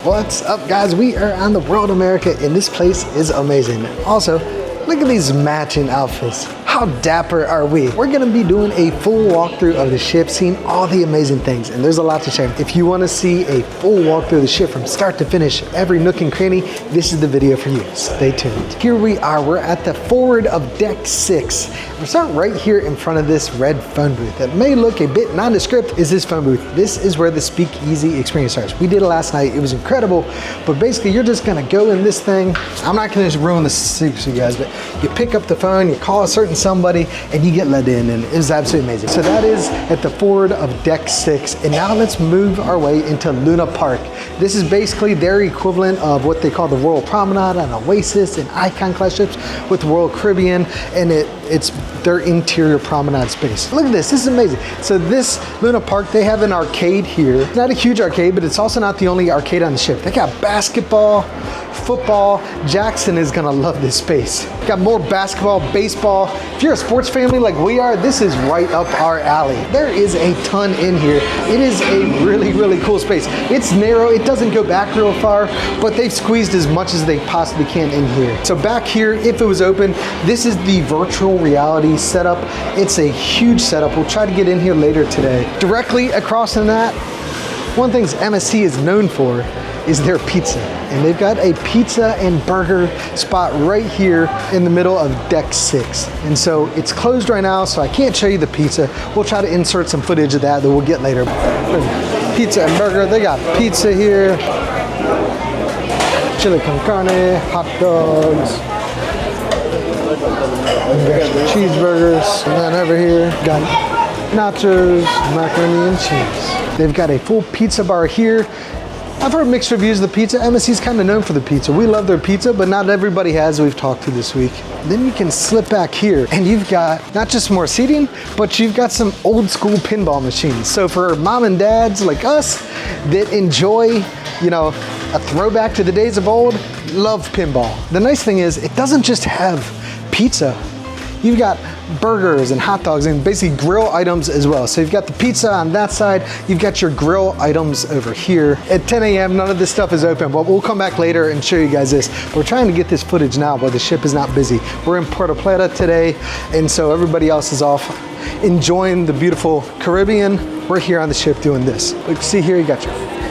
What's up, guys? We are on the World America and this place is amazing. Also, look at these matching outfits. How dapper are we? We're gonna be doing a full walkthrough of the ship, seeing all the amazing things, and there's a lot to share. If you wanna see a full walkthrough of the ship from start to finish, every nook and cranny, this is the video for you. Stay tuned. Here we are, we're at the forward of deck 6. We're starting right here in front of this red phone booth. That may look a bit nondescript, is this phone booth. This is where the speakeasy experience starts. We did it last night, it was incredible, but basically you're just gonna go in this thing. I'm not gonna just ruin the secret for you guys, but you pick up the phone, you call a certain somebody, and you get let in, and it was absolutely amazing. So that is at the forward of deck 6, and now let's move our way into Luna Park. This is basically their equivalent of what they call the Royal Promenade, an Oasis, and Icon class ships with the Royal Caribbean, and it's their interior promenade space. Look at this is amazing. So this Luna Park, they have an arcade here. It's not a huge arcade, but it's also not the only arcade on the ship. They got basketball, football. Jackson is gonna love this space. Got more basketball, baseball. If you're a sports family like we are, this is right up our alley. There is a ton in here. It is a really, really cool space. It's narrow, it doesn't go back real far, but they've squeezed as much as they possibly can in here. So back here, if it was open, this is the virtual reality setup. It's a huge setup. We'll try to get in here later today. Directly across from that, one thing MSC is known for is their pizza. And they've got a pizza and burger spot right here in the middle of deck 6. And so it's closed right now, so I can't show you the pizza. We'll try to insert some footage of that we'll get later. Pizza and burger, they got pizza here, chili con carne, hot dogs, cheeseburgers, and then over here, got nachos, macaroni and cheese. They've got a full pizza bar here. I've heard mixed reviews of the pizza. MSC's kind of known for the pizza. We love their pizza, but not everybody has, we've talked to this week. Then you can slip back here and you've got not just more seating, but you've got some old school pinball machines. So for mom and dads like us that enjoy, you know, a throwback to the days of old, love pinball. The nice thing is it doesn't just have pizza. You've got burgers and hot dogs and basically grill items as well. So you've got the pizza on that side, you've got your grill items over here. At 10 a.m., none of this stuff is open, but we'll come back later and show you guys this. We're trying to get this footage now while the ship is not busy. We're in Puerto Plata today, and so everybody else is off enjoying the beautiful Caribbean. We're here on the ship doing this. Look, see here, you got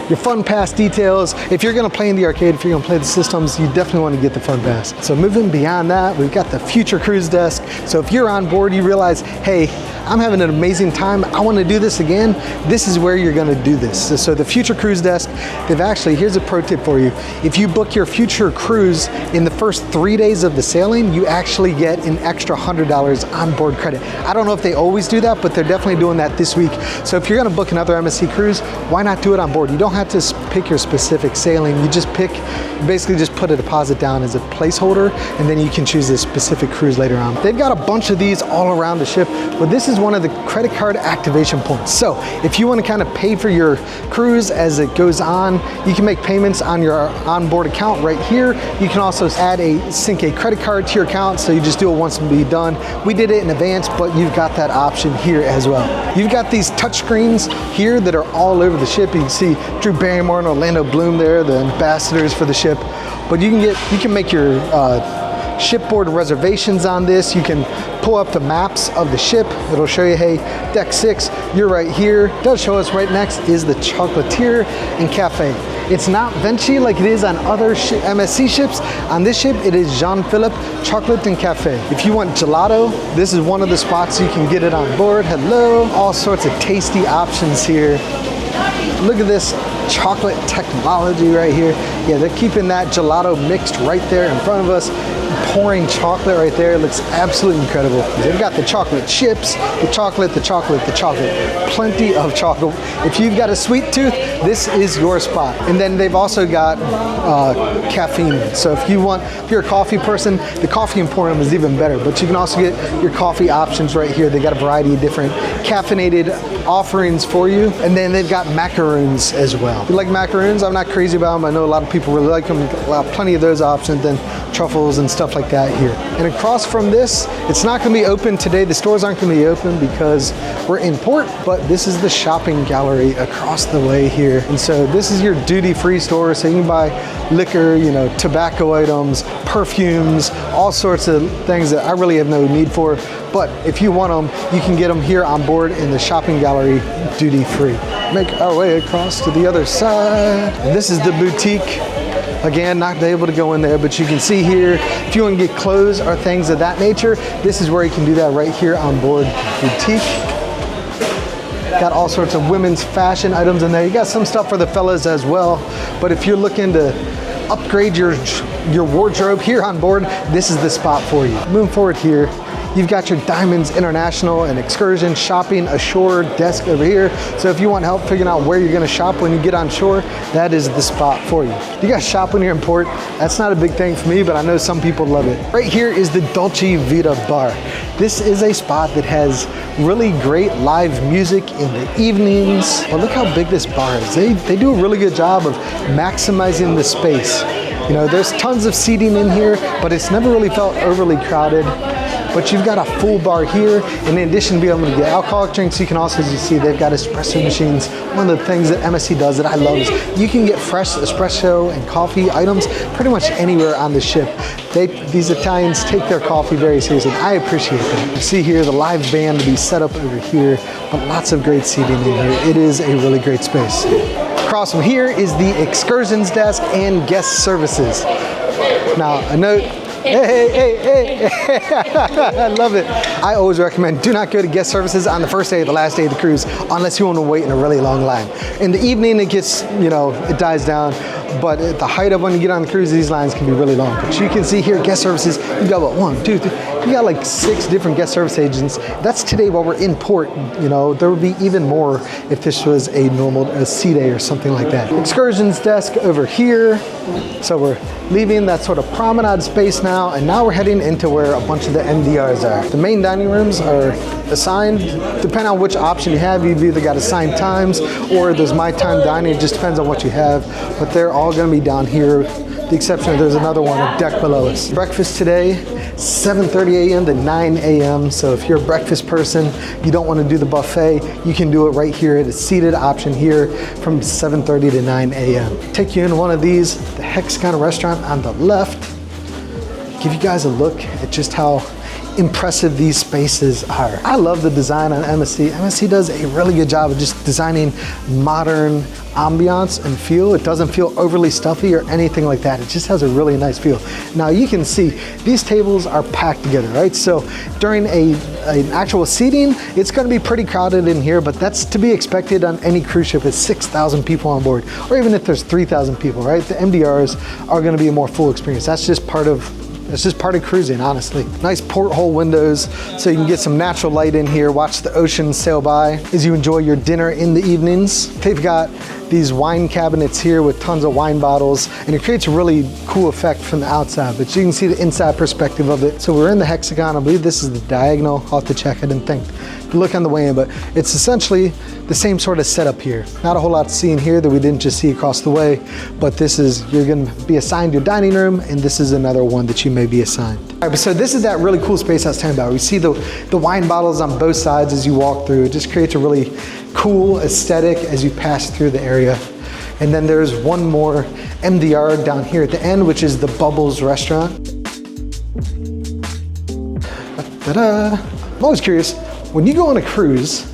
your fun pass details. If you're gonna play in the arcade, if you're gonna play the systems, you definitely wanna get the fun pass. So moving beyond that, we've got the future cruise desk. So if you're on board, you realize, hey, I'm having an amazing time, I wanna do this again, this is where you're gonna do this. So the future cruise desk, they've actually, here's a pro tip for you. If you book your future cruise in the first 3 days of the sailing, you actually get an extra $100 onboard credit. I don't know if they always do that, but they're definitely doing that this week. So if you're gonna book another MSC cruise, why not do it on board? You don't have to pick your specific sailing. You just basically just put a deposit down as a placeholder, and then you can choose a specific cruise later on. They've got a bunch of these all around the ship, but this is one of the credit card activation points. So if you want to kind of pay for your cruise as it goes on, you can make payments on your onboard account right here. You can also sync a credit card to your account, so you just do it once and be done. We did it in advance, but you've got that option here as well. You've got these touch screens here that are all over the ship. You can see Drew Barrymore and Orlando Bloom there, the ambassadors for the ship. But you can make your shipboard reservations on this. You can pull up the maps of the ship. It'll show you, hey, deck 6, you're right here. It does show us right next is the chocolatier and cafe. It's not Vinci like it is on other MSC ships. On this ship, it is Jean-Philippe Chocolate and Cafe. If you want gelato, this is one of the spots you can get it on board. Hello, all sorts of tasty options here. Look at this chocolate technology right here. Yeah, they're keeping that gelato mixed right there in front of us. Pouring chocolate right there. It looks absolutely incredible. They've got the chocolate chips, the chocolate, the chocolate, the chocolate. Plenty of chocolate. If you've got a sweet tooth, this is your spot. And then they've also got caffeine. So if you're a coffee person, the coffee emporium is even better. But you can also get your coffee options right here. They got a variety of different caffeinated offerings for you. And then they've got macaroons as well. now. If you like macaroons, I'm not crazy about them. I know a lot of people really like them. Plenty of those options, then truffles and stuff like that here. And across from this, it's not gonna be open today. The stores aren't gonna be open because we're in port, but this is the shopping gallery across the way here. And so this is your duty-free store, so you can buy liquor, you know, tobacco items, perfumes, all sorts of things that I really have no need for. But if you want them, you can get them here on board in the shopping gallery duty-free. Make our way across to the other side. And this is the boutique. Again, not able to go in there, but you can see here, if you want to get clothes or things of that nature, this is where you can do that right here on board boutique. Got all sorts of women's fashion items in there. You got some stuff for the fellas as well. But if you're looking to upgrade your wardrobe here on board, this is the spot for you. Moving forward here, you've got your Diamonds International and Excursion shopping ashore desk over here. So if you want help figuring out where you're gonna shop when you get on shore, that is the spot for you. You guys shop when you're in port. That's not a big thing for me, but I know some people love it. Right here is the Dolce Vita Bar. This is a spot that has really great live music in the evenings. But look how big this bar is. They do a really good job of maximizing the space. You know, there's tons of seating in here, but it's never really felt overly crowded. But you've got a full bar here. And in addition to being able to get alcoholic drinks, you can also, as you see, they've got espresso machines. One of the things that MSC does that I love is you can get fresh espresso and coffee items pretty much anywhere on the ship. These Italians take their coffee very seriously. I appreciate that. You see here the live band to be set up over here, but lots of great seating in here. It is a really great space. Across from here is the Excursions desk and guest services. Now, a note, hey, I love it. I always recommend do not go to guest services on the first day or the last day of the cruise unless you want to wait in a really long line. In the evening, it gets, you know, it dies down. But at the height of when you get on the cruise, these lines can be really long. But you can see here, guest services, you got what, 1, 2, 3, you got like 6 different guest service agents. That's today while we're in port. You know, there would be even more if this was a normal sea day or something like that. Excursions desk over here. So we're leaving that sort of promenade space now, and now we're heading into where a bunch of the MDRs are. The main dining rooms are assigned. Depending on which option you have, you've either got assigned times or there's my time dining. It just depends on what you have, but they're all gonna be down here. The exception of there's another one a deck below us. Breakfast today, 7:30 a.m. to 9 a.m. So if you're a breakfast person, you don't want to do the buffet, you can do it right here at a seated option here from 7:30 to 9 a.m. Take you in one of these, the Hexagon restaurant on the left. Give you guys a look at just how impressive these spaces are. I love the design on MSC. MSC does a really good job of just designing modern ambiance and feel. It doesn't feel overly stuffy or anything like that. It just has a really nice feel. Now you can see these tables are packed together, right? So during an actual seating, it's gonna be pretty crowded in here, but that's to be expected on any cruise ship with 6,000 people on board, or even if there's 3,000 people, right? The MDRs are gonna be a more full experience. That's just part of cruising, honestly. Nice porthole windows so you can get some natural light in here, watch the ocean sail by as you enjoy your dinner in the evenings. They've got these wine cabinets here with tons of wine bottles, and it creates a really cool effect from the outside, but you can see the inside perspective of it. So we're in the Hexagon. I believe this is the diagonal. I'll have to check. I didn't think to look on the way in, but it's essentially the same sort of setup here. Not a whole lot to see in here that we didn't just see across the way, but this is, you're gonna be assigned your dining room, and this is another one that you may be assigned. All right, so this is that really cool space I was telling about. We see the wine bottles on both sides as you walk through. It just creates a really cool aesthetic as you pass through the area. And then there's one more MDR down here at the end, which is the Bubbles restaurant. Ta-da! I'm always curious, when you go on a cruise,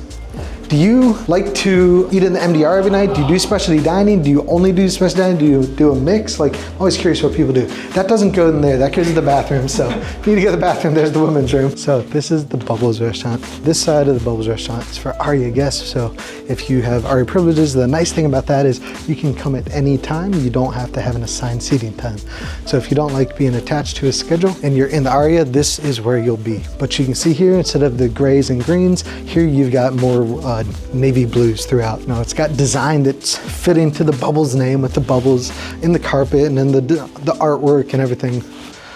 do you like to eat in the MDR every night? Do you do specialty dining? Do you only do specialty dining? Do you do a mix? Like, I'm always curious what people do. That doesn't go in there, that goes to the bathroom. So if you need to go to the bathroom, there's the women's room. So this is the Bubbles restaurant. This side of the Bubbles restaurant is for Aurea guests. So if you have Aurea privileges, the nice thing about that is you can come at any time. You don't have to have an assigned seating time. So if you don't like being attached to a schedule and you're in the Aurea, this is where you'll be. But you can see here, instead of the grays and greens, here you've got more navy blues throughout. Now it's got design that's fitting to the Bubbles name with the bubbles in the carpet and then the artwork and everything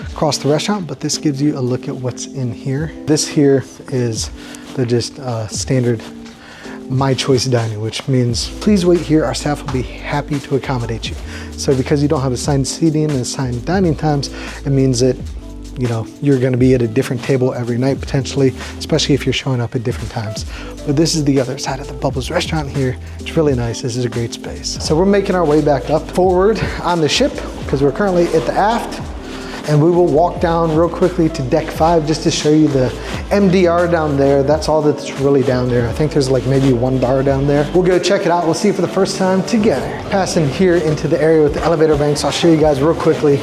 across the restaurant, but this gives you a look at what's in here. This here is the just standard my choice dining, which means please wait here. Our staff will be happy to accommodate you. So because you don't have assigned seating and assigned dining times, it means that you're gonna be at a different table every night potentially, especially if you're showing up at different times. But this is the other side of the Bubbles restaurant here. It's really nice. This is a great space. So we're making our way back up forward on the ship because we're currently at the aft, and we will walk down real quickly to deck 5 just to show you the MDR down there. That's all that's really down there. I think there's like maybe 1 bar down there. We'll go check it out. We'll see it for the first time together. Passing here into the area with the elevator banks, I'll show you guys real quickly.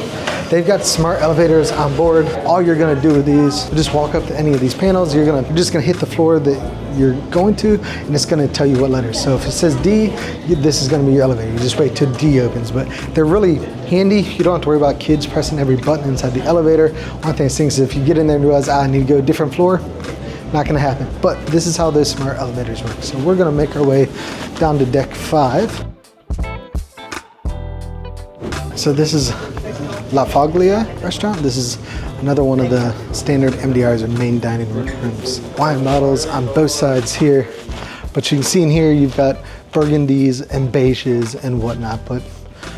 They've got smart elevators on board. All you're gonna do with these, just walk up to any of these panels. You're just gonna hit the floor that you're going to, and it's gonna tell you what letters. So if it says D, this is gonna be your elevator. You just wait till D opens, but they're really handy. You don't have to worry about kids pressing every button inside the elevator. One thing is if you get in there and realize, I need to go a different floor, not gonna happen. But this is how those smart elevators work. So we're gonna make our way down to deck 5. So this is La Foglia restaurant. This is another one of the standard MDRs or main dining rooms. Wine bottles on both sides here, but you can see in here you've got burgundies and beiges and whatnot, but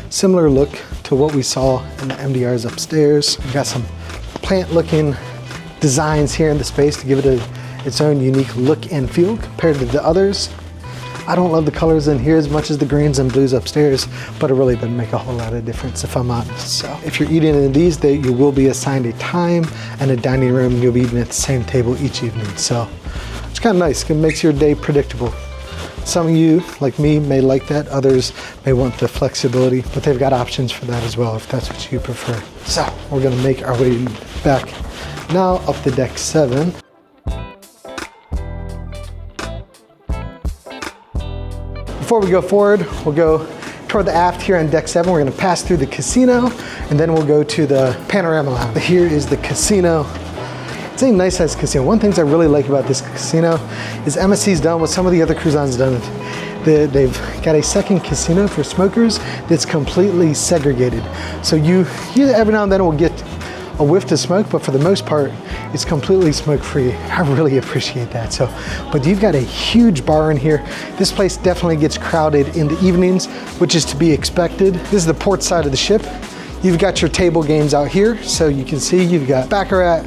similar look to what we saw in the MDRs upstairs. We've got some plant looking designs here in the space to give it its own unique look and feel compared to the others. I don't love the colors in here as much as the greens and blues upstairs, but it really doesn't make a whole lot of difference if I'm honest. So if you're eating in these, you will be assigned a time and a dining room, and you'll be eating at the same table each evening. So it's kind of nice. It makes your day predictable. Some of you, like me, may like that. Others may want the flexibility, but they've got options for that as well if that's what you prefer. So we're gonna make our way back now up to deck 7. Before we go forward, we'll go toward the aft here on deck 7. We're gonna pass through the casino, and then we'll go to the Panorama Lounge. Here is the casino. It's a nice sized casino. One of the things I really like about this casino is MSC's done what some of the other cruise lines done. They've got a second casino for smokers that's completely segregated. So you every now and then will get a whiff to smoke, but for the most part, it's completely smoke-free. I really appreciate that. So, but you've got a huge bar in here. This place definitely gets crowded in the evenings, which is to be expected. This is the port side of the ship. You've got your table games out here. So you can see you've got Baccarat,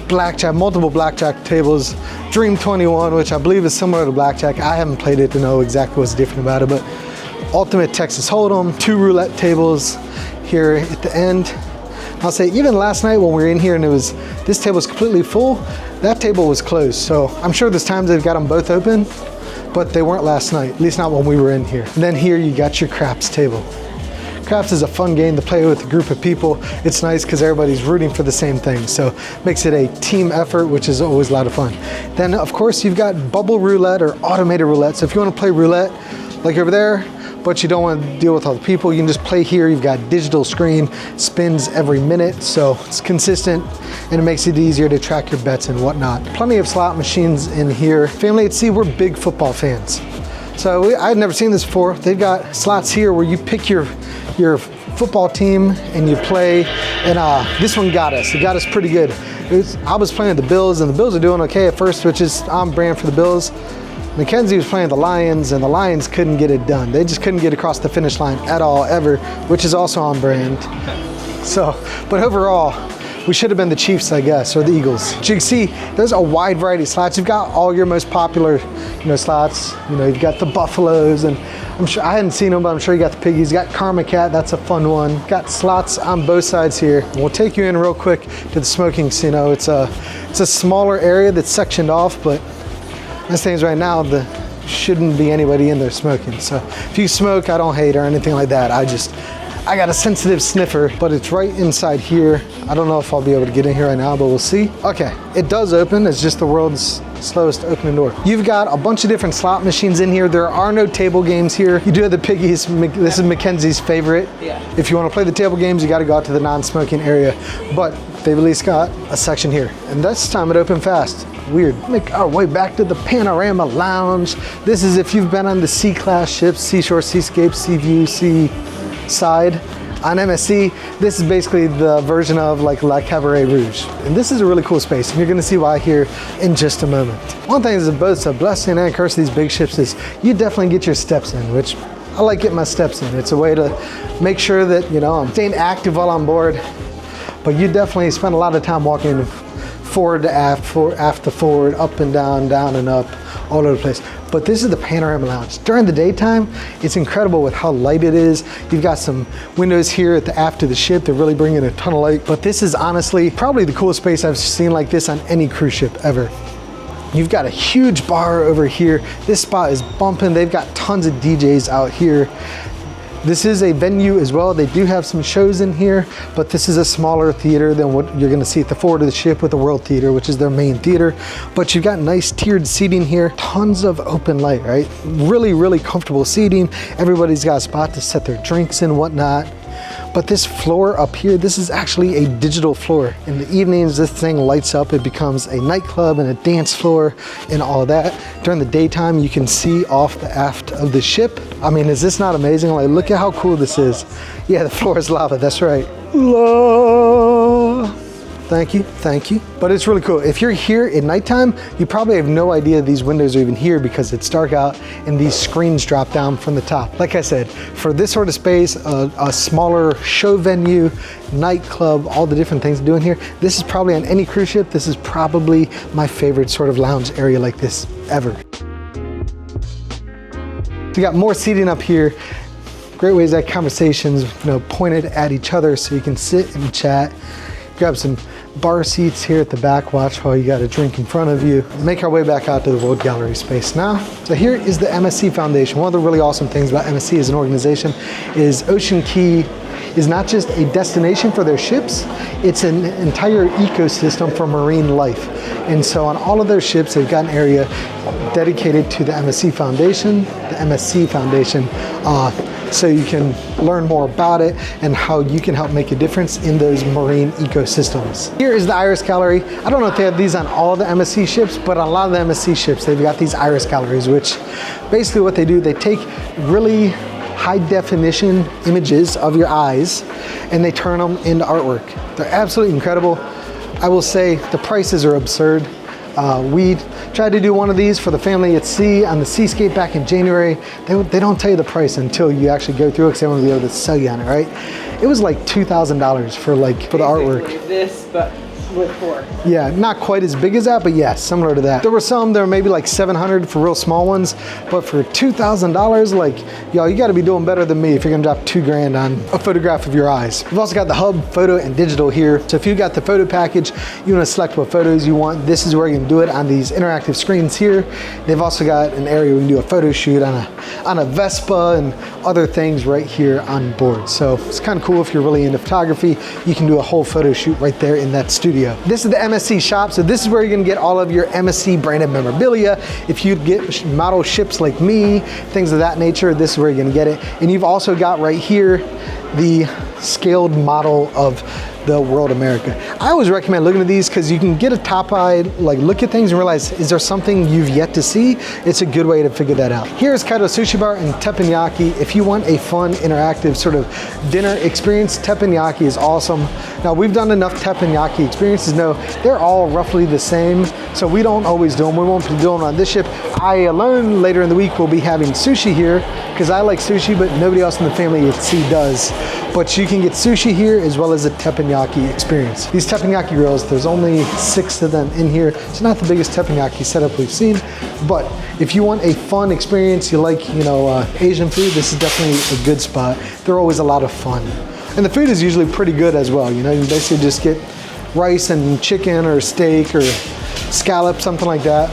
Blackjack, multiple Blackjack tables, Dream 21, which I believe is similar to Blackjack. I haven't played it to know exactly what's different about it, but Ultimate Texas Hold'em, 2 roulette tables here at the end. I'll say even last night when we were in here and this table was completely full, that table was closed. So I'm sure there's times they've got them both open, but they weren't last night, at least not when we were in here. And then here you got your craps table. Craps is a fun game to play with a group of people. It's nice because everybody's rooting for the same thing. So makes it a team effort, which is always a lot of fun. Then of course you've got bubble roulette or automated roulette. So if you want to play roulette, like over there, but you don't want to deal with all the people, you can just play here. You've got digital screen, spins every minute, so it's consistent and it makes it easier to track your bets and whatnot. Plenty of slot machines in here. Family at Sea, we're big football fans. So I'd never seen this before. They've got slots here where you pick your football team and you play, and this one got us. It got us pretty good. I was playing the Bills, and the Bills are doing okay at first, which is on brand for the Bills. Mackenzie was playing the Lions, and the Lions couldn't get it done. They just couldn't get across the finish line at all, ever, which is also on brand. So, but overall, we should have been the Chiefs, I guess, or the Eagles. But you can see there's a wide variety of slots. You've got all your most popular, slots. You've got the Buffaloes, and I'm sure I hadn't seen them, but I'm sure you got the Piggies. You got Karma Cat, that's a fun one. Got slots on both sides here. We'll take you in real quick to the smoking casino. It's a smaller area that's sectioned off, but this thing's right now, shouldn't be anybody in there smoking. So if you smoke, I don't hate or anything like that. I got a sensitive sniffer, but it's right inside here. I don't know if I'll be able to get in here right now, but we'll see. Okay, it does open. It's just the world's slowest opening door. You've got a bunch of different slot machines in here. There are no table games here. You do have the Piggies. This is Mackenzie's favorite. Yeah. If you want to play the table games, you got to go out to the non-smoking area, but they've at least got a section here. And this time it opened fast. Weird. Make our way back to the Panorama Lounge. This is if you've been on the C-class ships, Seashore, Seascape, Seaview, Sea side. On MSC, this is basically the version of like La Cabaret Rouge. And this is a really cool space, and you're gonna see why here in just a moment. One thing is both a blessing and a curse of these big ships is you definitely get your steps in, which I like getting my steps in. It's a way to make sure that, you know, I'm staying active while on board, but you definitely spend a lot of time walking forward to aft to forward, up and down, down and up, all over the place. But this is the Panorama Lounge. During the daytime, it's incredible with how light it is. You've got some windows here at the aft of the ship that really bring in a ton of light. But this is honestly probably the coolest space I've seen like this on any cruise ship ever. You've got a huge bar over here. This spot is bumping. They've got tons of DJs out here. This is a venue as well. They do have some shows in here, but this is a smaller theater than what you're gonna see at the forward of the ship with the World Theater, which is their main theater. But you've got nice tiered seating here, tons of open light, right? Really, really comfortable seating. Everybody's got a spot to set their drinks and whatnot. But this floor up here, this is actually a digital floor. In the evenings, this thing lights up. It becomes a nightclub and a dance floor and all that. During the daytime, you can see off the aft of the ship. I mean, is this not amazing? Like, look at how cool this is. Yeah, the floor is lava, that's right. Love. Thank you, thank you. But it's really cool. If you're here at nighttime, you probably have no idea these windows are even here because it's dark out and these screens drop down from the top. Like I said, for this sort of space, a smaller show venue, nightclub, all the different things doing here, this is probably on any cruise ship, this is probably my favorite sort of lounge area like this ever. We got more seating up here. Great ways to have conversations, you know, pointed at each other so you can sit and chat. Grab some bar seats here at the back, watch while you got a drink in front of you. Make our way back out to the World Gallery space now. So here is the MSC Foundation. One of the really awesome things about MSC as an organization is Ocean Key is not just a destination for their ships, it's an entire ecosystem for marine life. And so on all of their ships, they've got an area dedicated to the MSC Foundation, so you can learn more about it and how you can help make a difference in those marine ecosystems. Here is the Iris Gallery. I don't know if they have these on all the MSC ships, but on a lot of the MSC ships, they've got these Iris Galleries, which basically what they do, they take really high definition images of your eyes and they turn them into artwork. They're absolutely incredible. I will say the prices are absurd. We tried to do one of these for the family at sea on the Seascape back in January. They don't tell you the price until you actually go through it because they want to be able to sell you on it, right? It was like $2,000 for the artwork. This, but with 4. Yeah, not quite as big as that, but yeah, similar to that. There were some, there were maybe like $700 for real small ones, but for $2,000, like, yo, you gotta be doing better than me if you're gonna drop $2,000 on a photograph of your eyes. We've also got the hub, photo, and digital here. So if you got the photo package, you wanna select what photos you want, this is where you can do it on these interactive screens here. They've also got an area where you can do a photo shoot on a Vespa and other things right here on board. So it's kind of cool if you're really into photography, you can do a whole photo shoot right there in that studio. This is the MSC shop, so this is where you're gonna get all of your MSC branded memorabilia. If you get model ships like me, things of that nature, this is where you're gonna get it. And you've also got right here the scaled model of the World America. I always recommend looking at these because you can get a top-eyed, like, look at things and realize, is there something you've yet to see? It's a good way to figure that out. Here's Kaido Sushi Bar and Teppanyaki. If you want a fun, interactive sort of dinner experience, Teppanyaki is awesome. Now, we've done enough Teppanyaki experiences to know they're all roughly the same, so we don't always do them. We won't be doing them on this ship. I alone, later in the week, will be having sushi here because I like sushi, but nobody else in the family at sea does. But you can get sushi here as well as a teppanyaki experience. These teppanyaki grills, there's only 6 of them in here. It's not the biggest teppanyaki setup we've seen, but if you want a fun experience, you like, you know, Asian food, this is definitely a good spot. They're always a lot of fun. And the food is usually pretty good as well. You know, you basically just get rice and chicken or steak or scallop, something like that.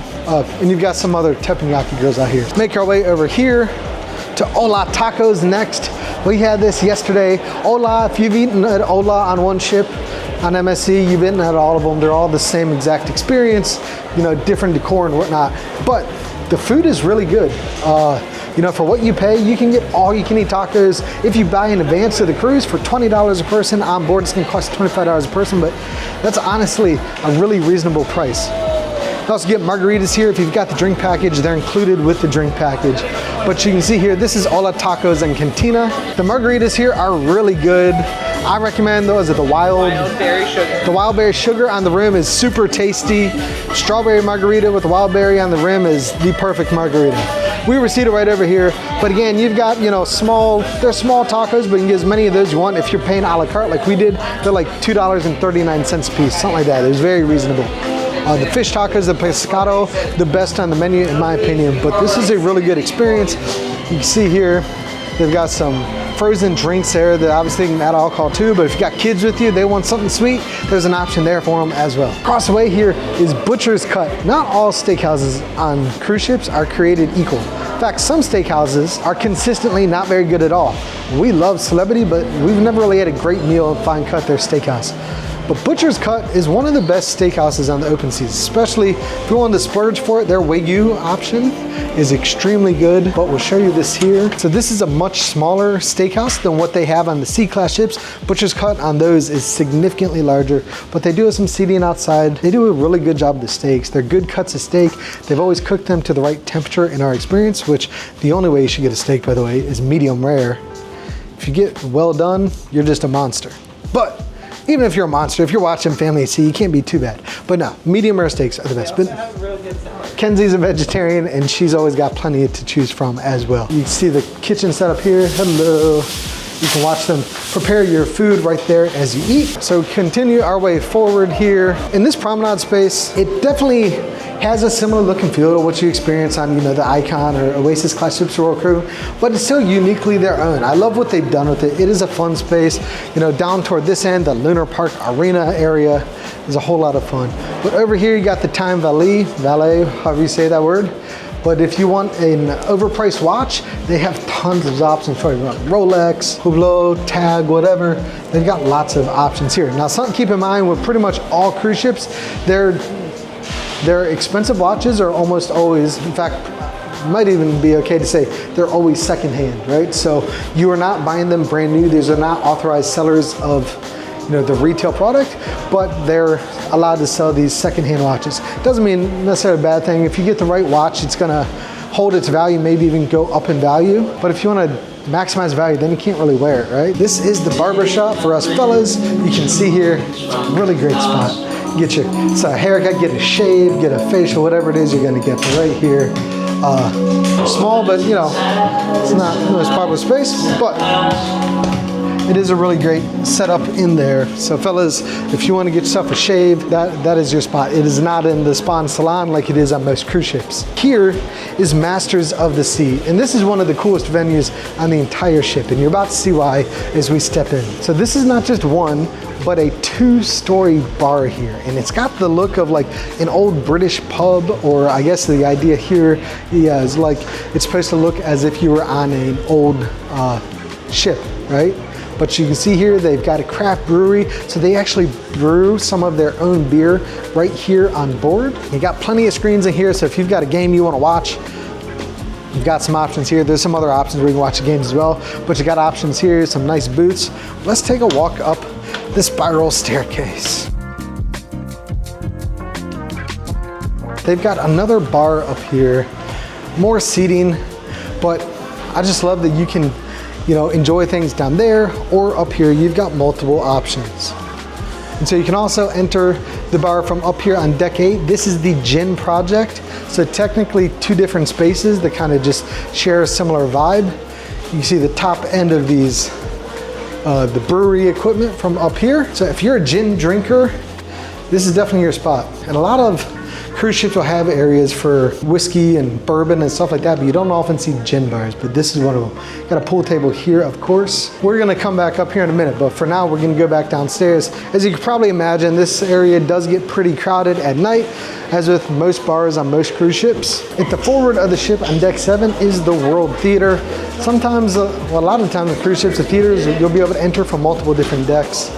And you've got some other teppanyaki grills out here. Make our way over here to Hola Tacos next. We had this yesterday. Hola, if you've eaten at Hola on one ship on MSC, you've eaten at all of them. They're all the same exact experience, you know, different decor and whatnot. But the food is really good. You know, for what you pay, you can get all you can eat tacos. If you buy in advance of the cruise for $20 a person, on board it's gonna cost $25 a person, but that's honestly a really reasonable price. You also get margaritas here. If you've got the drink package, they're included with the drink package. But you can see here, this is Hola Tacos and Cantina. The margaritas here are really good. I recommend those at the wild berry sugar. The wild berry sugar on the rim is super tasty. Strawberry margarita with the wild berry on the rim is the perfect margarita. We were seated right over here, but again, you've got, you know, they're small tacos, but you can get as many of those as you want. If you're paying a la carte like we did, they're like $2.39 a piece, something like that. It was very reasonable. The fish tacos, the pescado, the best on the menu in my opinion, but this is a really good experience. You can see here, they've got some frozen drinks there that obviously can add alcohol too, but if you got kids with you, they want something sweet, there's an option there for them as well. Across the way here is Butcher's Cut. Not all steakhouses on cruise ships are created equal. In fact, some steakhouses are consistently not very good at all. We love Celebrity, but we've never really had a great meal at Fine Cut, their steakhouse. But Butcher's Cut is one of the best steakhouses on the open seas, especially if you want to splurge for it. Their Wagyu option is extremely good, but we'll show you this here. So this is a much smaller steakhouse than what they have on the C-class ships. Butcher's Cut on those is significantly larger, but they do have some seating outside. They do a really good job of the steaks. They're good cuts of steak. They've always cooked them to the right temperature in our experience, which the only way you should get a steak, by the way, is medium rare. If you get well done, you're just a monster. But even if you're a monster, if you're watching Family at Sea, you can't be too bad. But no, medium rare steaks are the best. But Kenzie's a vegetarian and she's always got plenty to choose from as well. You can see the kitchen set up here. Hello. You can watch them prepare your food right there as you eat. So continue our way forward here. In this promenade space, it definitely has a similar look and feel to what you experience on, you know, the Icon or Oasis class ships or Royal Crew, but it's still uniquely their own. I love what they've done with it. It is a fun space. You know, down toward this end, the Lunar Park Arena area is a whole lot of fun. But over here, you got the Time Valet, however you say that word. But if you want an overpriced watch, they have tons of options for you. Rolex, Hublot, Tag, whatever. They've got lots of options here. Now, something to keep in mind with pretty much all cruise ships, their expensive watches are almost always, in fact, might even be okay to say, they're always secondhand, right? So you are not buying them brand new. These are not authorized sellers of, you know, the retail product, but they're allowed to sell these secondhand watches. Doesn't mean necessarily a bad thing. If you get the right watch, it's gonna hold its value, maybe even go up in value. But if you wanna maximize value, then you can't really wear it, right? This is the barber shop for us fellas. You can see here, it's a really great spot. Get your haircut, get a shave, get a facial, whatever it is you're gonna get right here. Small, but you know, it's not the most popular space, but it is a really great setup in there. So fellas, if you want to get yourself a shave, that is your spot. It is not in the spa and salon like it is on most cruise ships. Here is Masters of the Sea, and this is one of the coolest venues on the entire ship, and you're about to see why as we step in. So this is not just one, but a two-story bar here, and it's got the look of like an old British pub, or I guess the idea here is like it's supposed to look as if you were on an old ship, right? But you can see here they've got a craft brewery, so they actually brew some of their own beer right here on board. You got plenty of screens in here, so if you've got a game you want to watch, you've got some options here. There's some other options where you can watch the games as well, but you got options here, some nice booths. Let's take a walk up the spiral staircase. They've got another bar up here, more seating, but I just love that you can, you know, enjoy things down there or up here. You've got multiple options. And so you can also enter the bar from up here on deck 8. This is the Gin Project. So technically two different spaces that kind of just share a similar vibe. You can see the top end of these, the brewery equipment from up here. So if you're a gin drinker, this is definitely your spot. And a lot of cruise ships will have areas for whiskey and bourbon and stuff like that, but you don't often see gin bars, but this is one of them. Got a pool table here, of course. We're gonna come back up here in a minute, but for now, we're gonna go back downstairs. As you can probably imagine, this area does get pretty crowded at night, as with most bars on most cruise ships. At the forward of the ship on deck 7 is the World Theater. Sometimes, well, a lot of the time, the cruise ships, the theaters, you'll be able to enter from multiple different decks.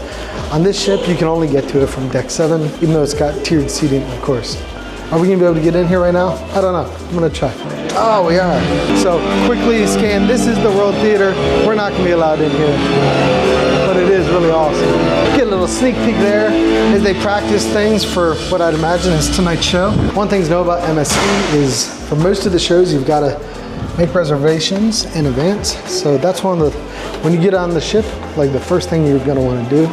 On this ship, you can only get to it from deck 7, even though it's got tiered seating, of course. Are we gonna be able to get in here right now? I don't know, I'm gonna try. Oh, we are. So quickly scan, this is the World Theater. We're not gonna be allowed in here, but it is really awesome. Get a little sneak peek there as they practice things for what I'd imagine is tonight's show. One thing to know about MSC is for most of the shows, you've gotta make reservations in advance. So that's one of the, when you get on the ship, like the first thing you're gonna wanna do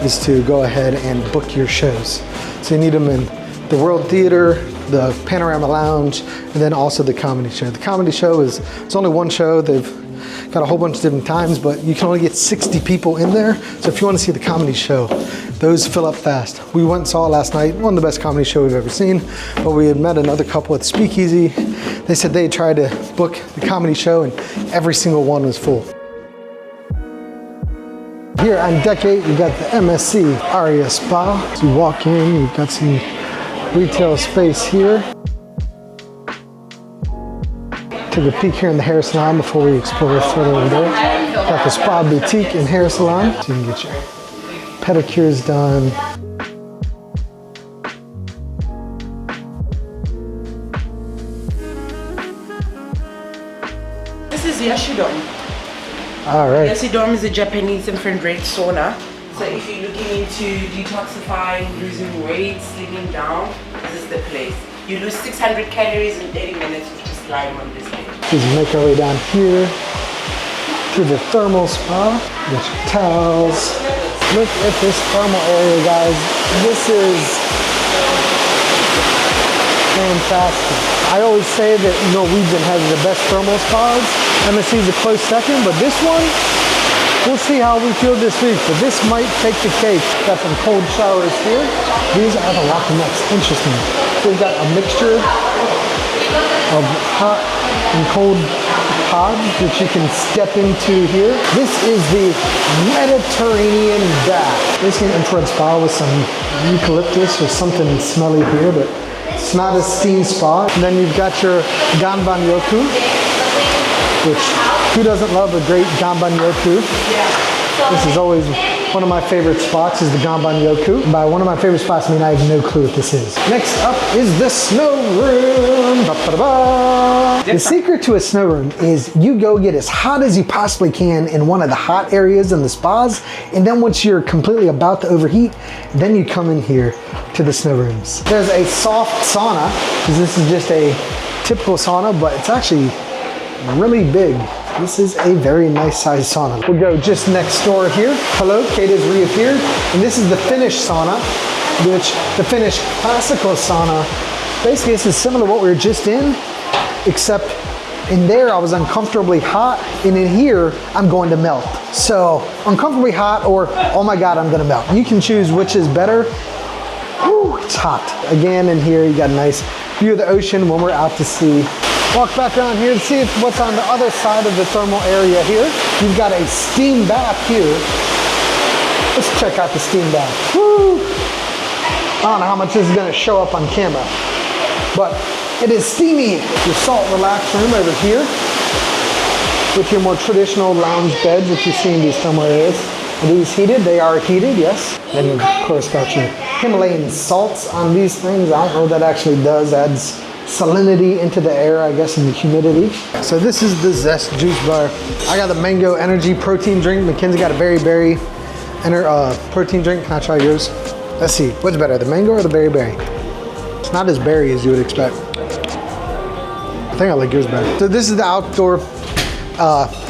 is to go ahead and book your shows. So you need them in the World Theater, the Panorama Lounge, and then also the comedy show. The comedy show it's only one show. They've got a whole bunch of different times, but you can only get 60 people in there. So if you wanna see the comedy show, those fill up fast. We went and saw it last night, one of the best comedy shows we've ever seen, but we had met another couple at Speakeasy. They said they tried to book the comedy show and every single one was full. Here on deck 8, we've got the MSC Aurea Spa. So you walk in, you've got some retail space here. Take a peek here in the hair salon before we explore further over there. Got the spa boutique and hair salon, so you can get your pedicures done. This is Yashidon. All right. Yashidon is a Japanese infrared sauna. So if you're looking into detoxifying, losing weight, slimming down, this is the place. You lose 600 calories in 30 minutes with just lying on this thing. Just make our way down here to the thermal spa. Get your towels. Look at this thermal area, guys. This is fantastic. I always say that Norwegian has the best thermal spas. MSC is a close second, but this one, we'll see how we feel this week, but this might take the cake. Got some cold showers here. These are the Rocky Nuts. Interesting. So we've got a mixture of hot and cold pods that you can step into here. This is the Mediterranean bath. Basically an infrared spa with some eucalyptus or something smelly here, but it's not a steam spa. And then you've got your Ganban-yoku, which who doesn't love a great Ganban-yoku? This is always one of my favorite spots is the Ganban-yoku. By one of my favorite spots, I mean I have no clue what this is. Next up is the snow room. Ba-ba-da-ba. The secret to a snow room is you go get as hot as you possibly can in one of the hot areas in the spas, and then once you're completely about to overheat, then you come in here to the snow rooms. There's a soft sauna, because this is just a typical sauna, but it's actually really big. This is a very nice sized sauna. We'll go just next door here. Hello, Kate has reappeared. And this is the Finnish sauna, which the Finnish classical sauna, basically this is similar to what we were just in, except in there I was uncomfortably hot, and in here I'm going to melt. So uncomfortably hot or, oh my God, I'm gonna melt. You can choose which is better. Woo, it's hot. Again, in here you got a nice view of the ocean when we're out to sea. Walk back around here to see what's on the other side of the thermal area here. You've got a steam bath here. Let's check out the steam bath. Woo! I don't know how much this is gonna show up on camera, but it is steamy. Your salt relax room over here with your more traditional lounge beds that you see in these thermal areas. Are these heated? They are heated, yes. And you, of course, got your Himalayan salts on these things. I don't know what that actually does. Adds salinity into the air, I guess, and the humidity. So this is the Zest juice bar. I got the mango energy protein drink. Mackenzie got a berry protein drink. Can I try yours? Let's see, what's better, the mango or the berry? It's not as berry as you would expect. I think I like yours better. So this is the outdoor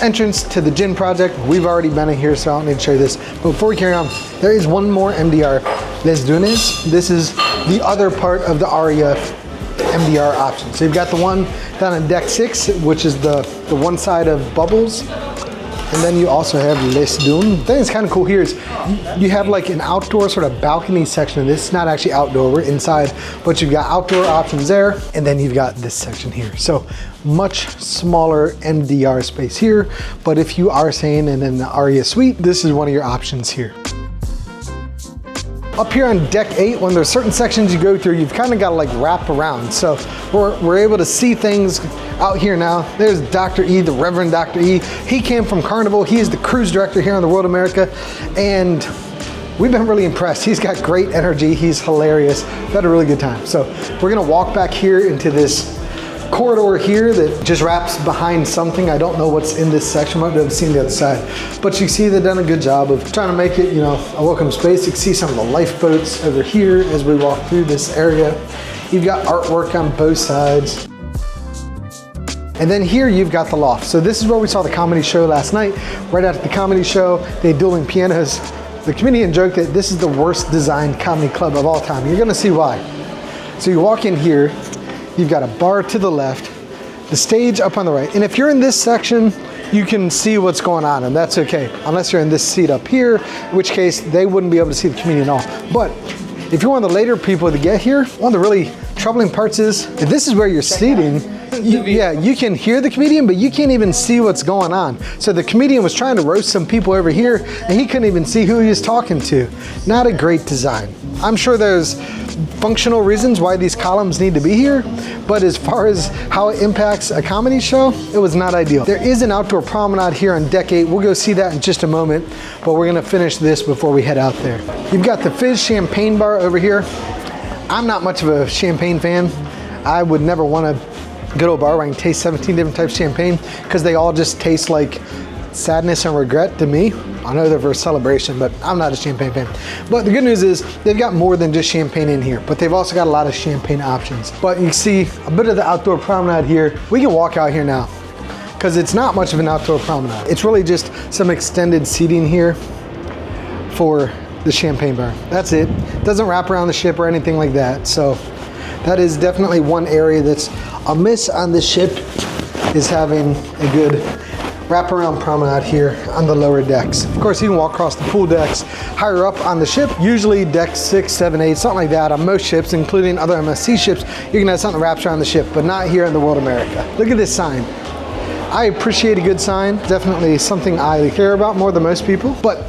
entrance to the gin project. We've already been in here, so I don't need to show you this. But before we carry on, there is one more MDR. Les Dunes. This is the other part of the Aurea MDR option. So you've got the one down on deck 6, which is the one side of Bubbles. And then you also have Les Dunes. The thing that's kind of cool here is you have like an outdoor sort of balcony section of this. It's not actually outdoor, we're inside, but you've got outdoor options there. And then you've got this section here. So much smaller MDR space here. But if you are staying in an Aurea suite, this is one of your options here. Up here on deck 8, when there's certain sections you go through, you've kind of got to like wrap around. So we're able to see things out here now. There's Dr. E, the Reverend Dr. E. He came from Carnival. He is the cruise director here on the World America. And we've been really impressed. He's got great energy. He's hilarious. We've had a really good time. So we're gonna walk back here into this corridor here that just wraps behind something. I don't know what's in this section. I might be able to see the other side. But you see they've done a good job of trying to make it, you know, a welcome space. You can see some of the lifeboats over here as we walk through this area. You've got artwork on both sides. And then here you've got the loft. So this is where we saw the comedy show last night. Right after the comedy show, they had dueling pianos. The comedian joked that this is the worst designed comedy club of all time. You're gonna see why. So you walk in here, you've got a bar to the left, the stage up on the right. And if you're in this section, you can see what's going on, and that's okay. Unless you're in this seat up here, in which case they wouldn't be able to see the comedian at all. But if you're one of the later people to get here, one of the really troubling parts is, if this is where you're seating, you can hear the comedian, but you can't even see what's going on. So the comedian was trying to roast some people over here, and he couldn't even see who he was talking to. Not a great design. I'm sure there's functional reasons why these columns need to be here, but as far as how it impacts a comedy show, it was not ideal. There is an outdoor promenade here on deck 8. We'll go see that in just a moment, but we're gonna finish this before we head out there. You've got the Fizz champagne bar over here. I'm not much of a champagne fan. I would never wanna go to a bar where I can taste 17 different types of champagne, because they all just taste like sadness and regret to me. I know they're for a celebration, but I'm not a champagne fan. But the good news is they've got more than just champagne in here, but they've also got a lot of champagne options. But you see a bit of the outdoor promenade here. We can walk out here now, because it's not much of an outdoor promenade. It's really just some extended seating here for the champagne bar. That's it. Doesn't wrap around the ship or anything like that. So that is definitely one area that's amiss on the ship, is having a good wraparound promenade here on the lower decks. Of course, you can walk across the pool decks higher up on the ship, usually deck 6, 7, 8, something like that. On most ships, including other MSC ships, you can have something that wraps around the ship, but not here in the World America. Look at this sign. I appreciate a good sign. Definitely something I care about more than most people, but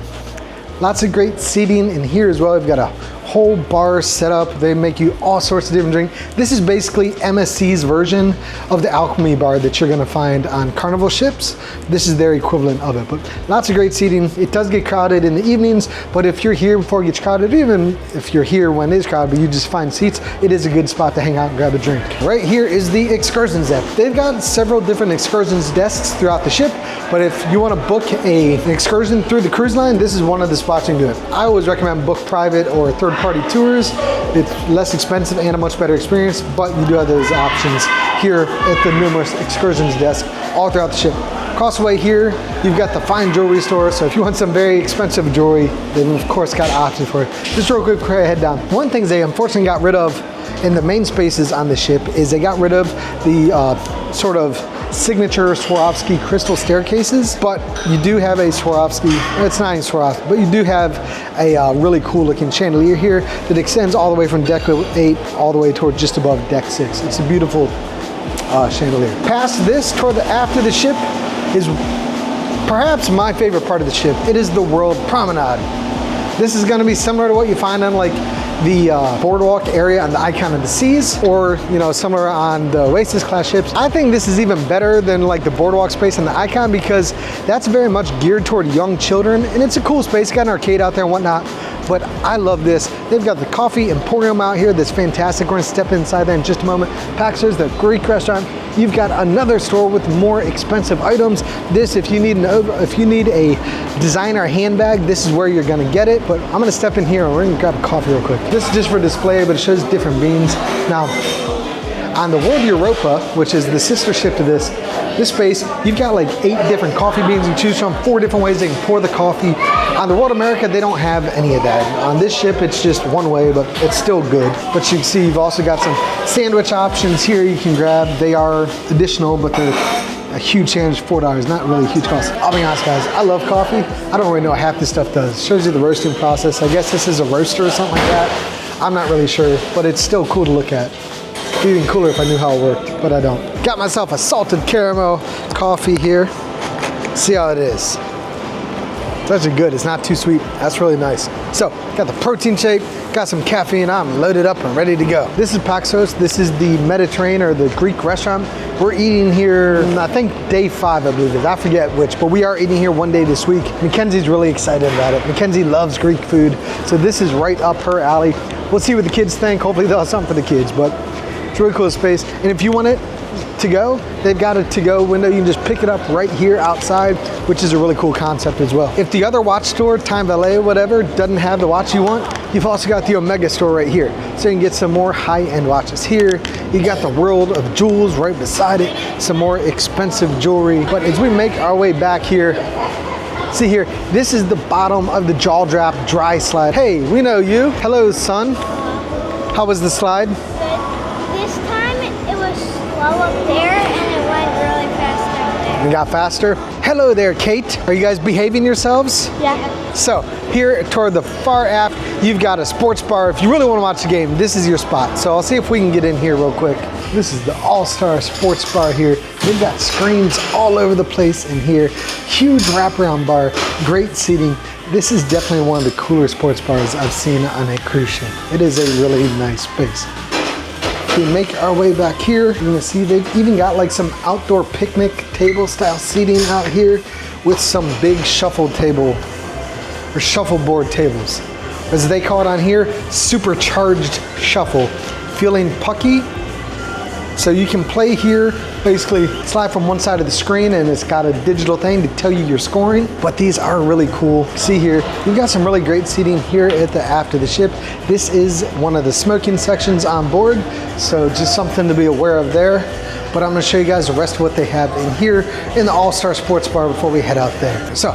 lots of great seating in here as well. We've got a whole bar set up. They make you all sorts of different drinks. This is basically MSC's version of the alchemy bar that you're gonna find on Carnival ships. This is their equivalent of it, but lots of great seating. It does get crowded in the evenings, but if you're here before it gets crowded, even if you're here when it is crowded, but you just find seats, it is a good spot to hang out and grab a drink. Right here is the Excursions desk. They've got several different Excursions desks throughout the ship, but if you wanna book an excursion through the cruise line, this is one of the spots you can do it. I always recommend book private or third-party tours. It's less expensive and a much better experience, but you do have those options here at the numerous Excursions desk all throughout the ship. Across the way here, you've got the fine jewelry store. So if you want some very expensive jewelry, then of course got options for it. Just real quick before I head down. One thing they unfortunately got rid of in the main spaces on the ship is they got rid of the sort of signature Swarovski crystal staircases, but you do have a Swarovski, it's not even Swarovski, but you do have a really cool looking chandelier here that extends all the way from deck 8 all the way toward just above deck 6. It's a beautiful chandelier. Past this, toward the aft of the ship, is perhaps my favorite part of the ship. It is the World Promenade. This is gonna be similar to what you find on like the boardwalk area on the Icon of the Seas, or similar on the Oasis class ships. I think this is even better than like the boardwalk space on the Icon, because that's very much geared toward young children, and it's a cool space. Got an arcade out there and whatnot, but I love this. They've got the coffee emporium out here that's fantastic. We're gonna step inside there in just a moment. Paxer's, the Greek restaurant. You've got another store with more expensive items. This, if you need a designer handbag, this is where you're gonna get it. But I'm gonna step in here and we're gonna grab a coffee real quick. This is just for display, but it shows different beans. Now, on the World Europa, which is the sister ship to this space, you've got like 8 different coffee beans you choose from, 4 different ways they can pour the coffee. On the World America, they don't have any of that. On this ship, it's just one way, but it's still good. But you can see you've also got some sandwich options here you can grab. They are additional, but they're a huge sandwich, $4, not really a huge cost. I'll be honest, guys, I love coffee. I don't really know what half this stuff does. It shows you the roasting process. I guess this is a roaster or something like that. I'm not really sure, but it's still cool to look at. It'd be even cooler if I knew how it worked, but I don't. Got myself a salted caramel coffee here. See how it is. It's actually good. It's not too sweet. That's really nice. So, got the protein shake, got some caffeine. I'm loaded up and ready to go. This is Paxos. This is the Mediterranean or the Greek restaurant. We're eating here, I think day 5, I believe it is. I forget which, but we are eating here one day this week. Mackenzie's really excited about it. Mackenzie loves Greek food, so this is right up her alley. We'll see what the kids think. Hopefully they'll have something for the kids, but it's a really cool space. And if you want it to go, they've got a to-go window. You can just pick it up right here outside, which is a really cool concept as well. If the other watch store, Time Valet, whatever, doesn't have the watch you want, You've also got the Omega store right here, so you can get some more high-end watches here. You got the World of Jewels right beside it, some more expensive jewelry. But as we make our way back here, see here, this is the bottom of the jaw drop dry slide. Hey, we know you. Hello, son. How was the slide? Good. This time it was slow up there and it went really fast up there. It got faster. Hello there, Kate. Are you guys behaving yourselves? Yeah. So here toward the far aft, you've got a sports bar. If you really want to watch the game, this is your spot. So I'll see if we can get in here real quick. This is the All-Star Sports Bar here. They've got screens all over the place in here. Huge wraparound bar, great seating. This is definitely one of the cooler sports bars I've seen on a cruise ship. It is a really nice space. If we make our way back here, you're gonna see they've even got like some outdoor picnic table style seating out here with some big shuffle table or shuffleboard tables. As they call it on here, supercharged shuffle. Feeling pucky? So you can play here, basically slide from one side of the screen and it's got a digital thing to tell you your scoring. But these are really cool. See here, you've got some really great seating here at the aft of the ship. This is one of the smoking sections on board, so just something to be aware of there. But I'm gonna show you guys the rest of what they have in here in the All-Star Sports Bar before we head out there. So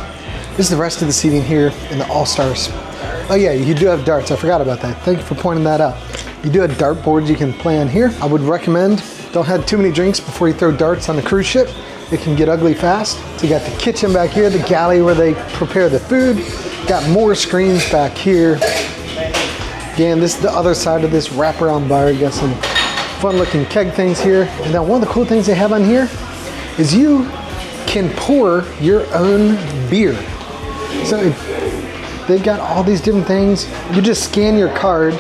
this is the rest of the seating here in the All-Stars. Oh yeah, you do have darts, I forgot about that. Thank you for pointing that out. You do have dart boards you can play on here. I would recommend don't have too many drinks before you throw darts on the cruise ship. It can get ugly fast. So you got the kitchen back here, the galley where they prepare the food. Got more screens back here. Again, this is the other side of this wraparound bar. You got some fun looking keg things here. And then one of the cool things they have on here is you can pour your own beer. So they've got all these different things. You just scan your card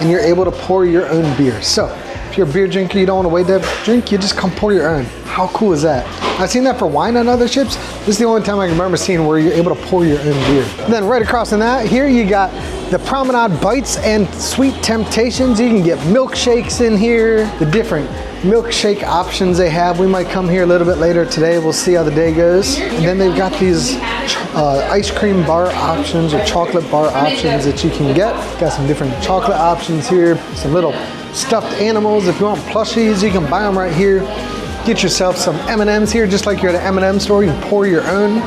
and you're able to pour your own beer. So if you're a beer drinker, you don't want to wait to drink, you just come pour your own. How cool is that? I've seen that for wine on other ships. This is the only time I can remember seeing where you're able to pour your own beer. And then right across from that, here you got the Promenade Bites and Sweet Temptations. You can get milkshakes in here, the different milkshake options they have. We might come here a little bit later today. We'll see how the day goes. And then they've got these ice cream bar options or chocolate bar options that you can get. Got some different chocolate options here, some little stuffed animals. If you want plushies, you can buy them right here. Get yourself some M&Ms here, just like you're at an M&M store. You can pour your own.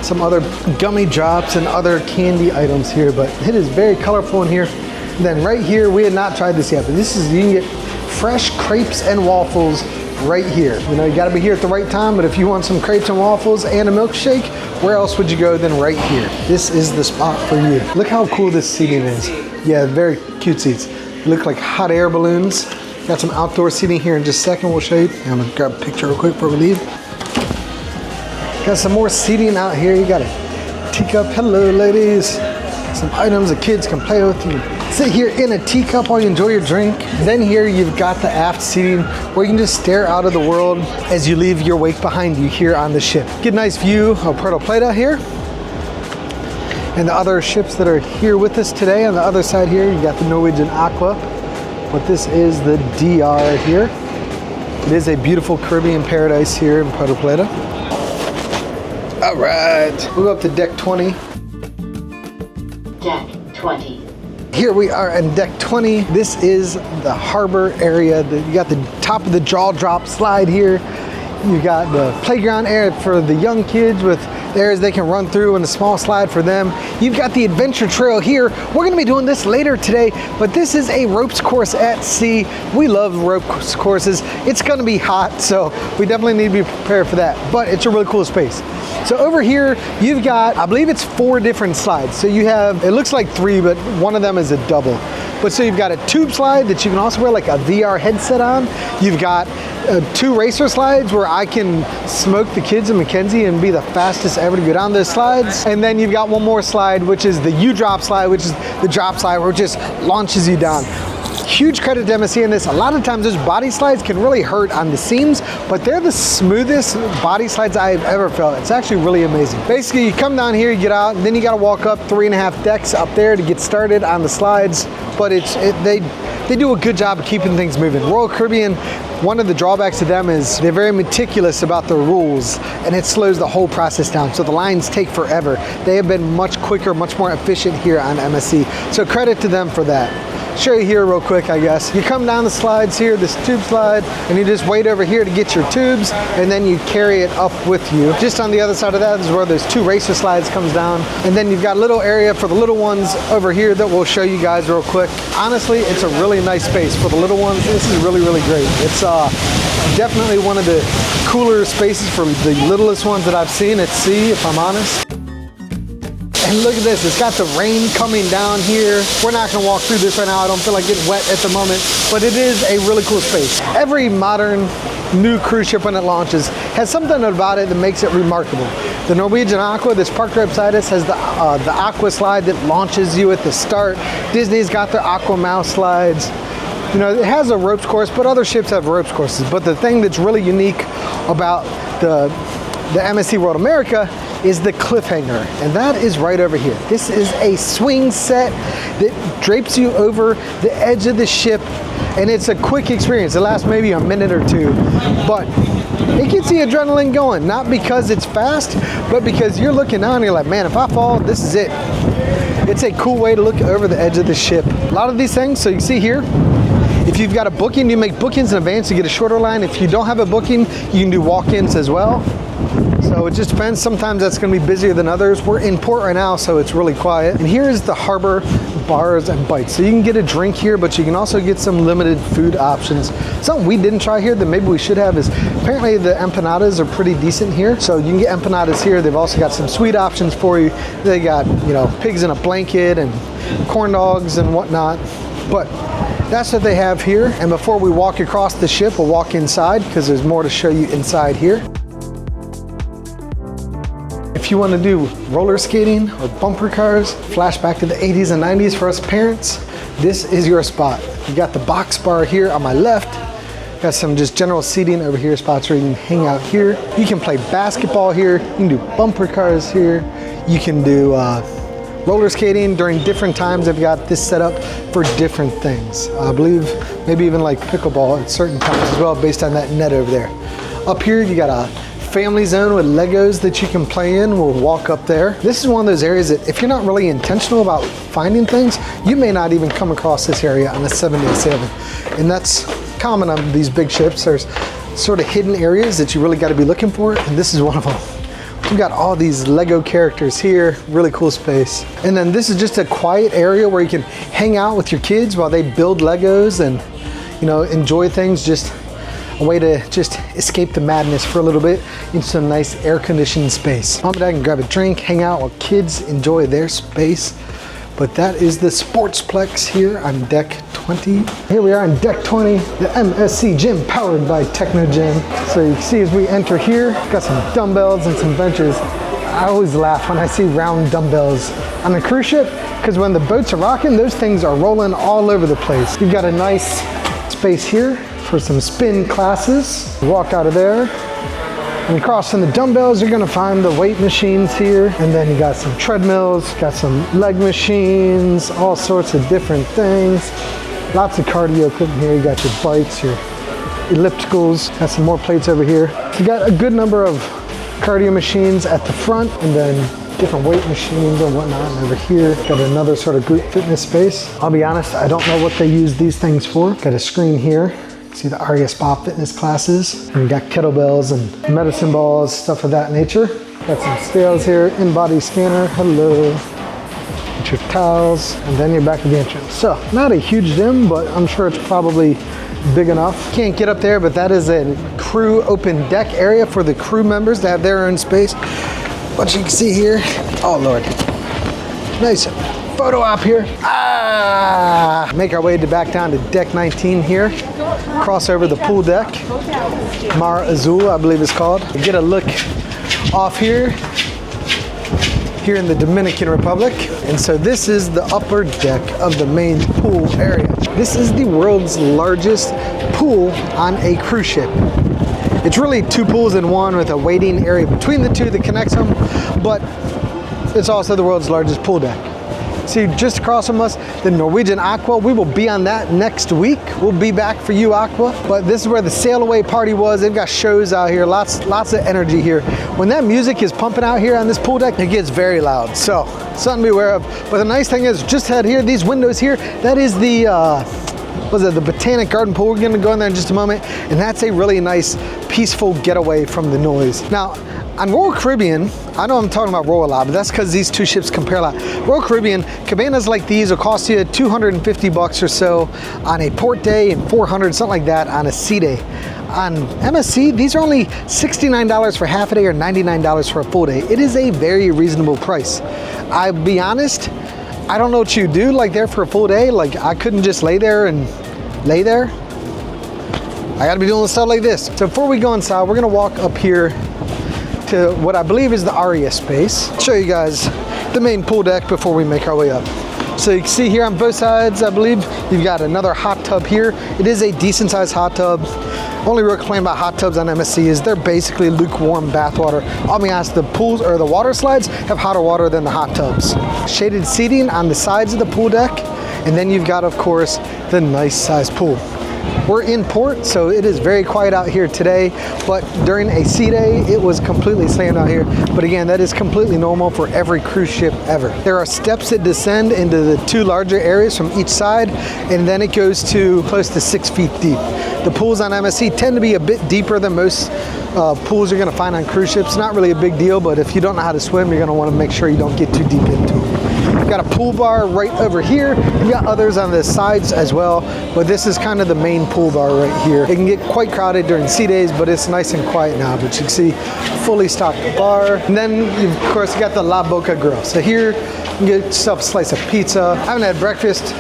Some other gummy drops and other candy items here, but it is very colorful in here. And then right here, we had not tried this yet, but this is, you can get fresh crepes and waffles right here. You know, you gotta be here at the right time, but if you want some crepes and waffles and a milkshake, where else would you go than right here? This is the spot for you. Look how cool this seating is. Yeah, very cute seats. They look like hot air balloons. Got some outdoor seating here in just a second, we'll show you. I'm gonna grab a picture real quick before we leave. Got some more seating out here. You got a teacup. Hello, ladies. Some items the kids can play with. You sit here in a teacup while you enjoy your drink. Then here you've got the aft seating where you can just stare out of the world as you leave your wake behind you here on the ship. Get a nice view of Puerto Plata here. And the other ships that are here with us today. On the other side here, you got the Norwegian Aqua. But this is the DR here. It is a beautiful Caribbean paradise here in Puerto Plata. All right, we'll go up to deck 20. Deck 20. Here we are on deck 20. This is the harbor area. You got the top of the jaw drop slide here. You got the playground area for the young kids with areas they can run through and a small slide for them. You've got the adventure trail here. We're gonna be doing this later today, but this is a ropes course at sea. We love ropes courses. It's gonna be hot, so we definitely need to be prepared for that, but it's a really cool space. So over here, you've got, I believe it's 4 different slides. So you have, it looks like 3, but one of them is a double. But so you've got a tube slide that you can also wear like a VR headset on. You've got 2 racer slides where I can smoke the kids and Mackenzie and be the fastest ever to go down those slides. And then you've got one more slide, which is the U-drop slide, which is the drop slide where it just launches you down. Huge credit to MSC in this. A lot of times those body slides can really hurt on the seams, but they're the smoothest body slides I've ever felt. It's actually really amazing. Basically, you come down here, you get out, and then you gotta walk up 3.5 decks up there to get started on the slides, but they do a good job of keeping things moving. Royal Caribbean, one of the drawbacks to them is they're very meticulous about their rules, and it slows the whole process down. So the lines take forever. They have been much quicker, much more efficient here on MSC. So credit to them for that. Show you here real quick, I guess. You come down the slides here, this tube slide, and you just wait over here to get your tubes, and then you carry it up with you. Just on the other side of that is where those 2 racer slides comes down, and then you've got a little area for the little ones over here that we'll show you guys real quick. Honestly, it's a really nice space for the little ones. This is really, really great. It's definitely one of the cooler spaces for the littlest ones that I've seen at sea, if I'm honest. And look at this, it's got the rain coming down here. We're not gonna walk through this right now. I don't feel like getting wet at the moment, but it is a really cool space. Every modern new cruise ship when it launches has something about it that makes it remarkable. The Norwegian Aqua that's parked right beside us has the Aqua slide that launches you at the start. Disney's got their Aqua Mouse slides. You know, it has a ropes course, but other ships have ropes courses. But the thing that's really unique about the MSC World America is the cliffhanger, and that is right over here. This is a swing set that drapes you over the edge of the ship, and it's a quick experience. It lasts maybe a minute or 2, but it gets the adrenaline going, not because it's fast, but because you're looking down and you're like, man, if I fall, this is it. It's a cool way to look over the edge of the ship. A lot of these things, so you see here, if you've got a booking, you make bookings in advance to get a shorter line. If you don't have a booking, you can do walk-ins as well. So it just depends. Sometimes that's going to be busier than others. We're in port right now, so it's really quiet. And here is the harbor bars and bites. So you can get a drink here, but you can also get some limited food options. Something we didn't try here that maybe we should have is apparently the empanadas are pretty decent here. So you can get empanadas here. They've also got some sweet options for you. They got, you know, pigs in a blanket and corn dogs and whatnot. But that's what they have here. And before we walk across the ship, we'll walk inside because there's more to show you inside here. If you want to do roller skating or bumper cars, flashback to the 80s and 90s for us parents, this is your spot. You got the box bar here on my left. Got some just general seating over here, spots where you can hang out here. You can play basketball here. You can do bumper cars here. You can do roller skating during different times. They've got this set up for different things. I believe maybe even like pickleball at certain times as well, based on that net over there. Up here, you got a family zone with Legos that you can play in. We'll walk up there. This is one of those areas that if you're not really intentional about finding things, you may not even come across this area on a 7-day sailing. And that's common on these big ships. There's sort of hidden areas that you really got to be looking for, and this is one of them. We've got all these Lego characters here, really cool space. And then this is just a quiet area where you can hang out with your kids while they build Legos and, you know, enjoy things. Just a way to just escape the madness for a little bit in some nice air-conditioned space. Mom and Dad can grab a drink, hang out while kids enjoy their space. But that is the Sportsplex here on deck 20. Here we are on deck 20, the MSC Gym powered by Techno Gym. So you can see as we enter here, got some dumbbells and some benches. I always laugh when I see round dumbbells on a cruise ship, because when the boats are rocking, those things are rolling all over the place. You've got a nice space here for some spin classes. Walk out of there. And across from the dumbbells, you're gonna find the weight machines here. And then you got some treadmills, got some leg machines, all sorts of different things. Lots of cardio equipment here. You got your bikes, your ellipticals, got some more plates over here. You got a good number of cardio machines at the front, and then different weight machines and whatnot. And over here, got another sort of group fitness space. I'll be honest, I don't know what they use these things for. Got a screen here. See the Aurea Spa fitness classes. And you got kettlebells and medicine balls, stuff of that nature. Got some scales here, in-body scanner, hello. Get your towels, and then you're back at the entrance. So, not a huge gym, but I'm sure it's probably big enough. Can't get up there, but that is a crew open deck area for the crew members to have their own space. What you can see here, oh Lord, nice photo op here. Make our way back down to deck 19 here. Cross over the pool deck. Mar Azul, I believe it's called. Get a look off here. here in the Dominican Republic. And so this is the upper deck of the main pool area. This is the world's largest pool on a cruise ship. It's really two pools in one with a waiting area between the two that connects them, but it's also the world's largest pool deck. See, just across from us, the Norwegian Aqua. We will be on that next week. We'll be back for you, Aqua. But this is where the sail away party was. They've got shows out here, lots of energy here. When that music is pumping out here on this pool deck, it gets very loud. So, something to be aware of. But the nice thing is, just out here, these windows here, that is the, the Botanic garden pool. We're gonna go in there in just a moment. And that's a really nice, peaceful getaway from the noise. Now, on Royal Caribbean, I know I'm talking about Royal a lot, but that's because these two ships compare a lot. Royal Caribbean, cabanas like these will cost you $250 or so on a port day and $400, something like that, on a sea day. On MSC, these are only $69 for half a day or $99 for a full day. It is a very reasonable price. I'll be honest, I don't know what you do like there for a full day. Like, I couldn't just lay there. I gotta be doing stuff like this. So before we go inside, we're gonna walk up here to what I believe is the Aurea space. Show you guys the main pool deck before we make our way up. So you can see here on both sides, I believe you've got another hot tub here. It is a decent sized hot tub. Only real complaint about hot tubs on MSC is they're basically lukewarm bath water. I'll be honest, the pools or the water slides have hotter water than the hot tubs. Shaded seating on the sides of the pool deck. And then you've got, of course, the nice sized pool. We're in port, so it is very quiet out here today, but during a sea day, it was completely slammed out here. But again, that is completely normal for every cruise ship ever. There are steps that descend into the two larger areas from each side, and then it goes to close to 6 feet deep. The pools on MSC tend to be a bit deeper than most pools you're gonna find on cruise ships. Not really a big deal, but if you don't know how to swim, you're gonna wanna make sure you don't get too deep into it. You've got a pool bar right over here. You've got others on the sides as well, but this is kind of the main pool bar right here. It can get quite crowded during sea days, but it's nice and quiet now. But you can see fully stocked bar. And then you've, of course, you got the La Boca Grill. So here you can get yourself a slice of pizza. I haven't had breakfast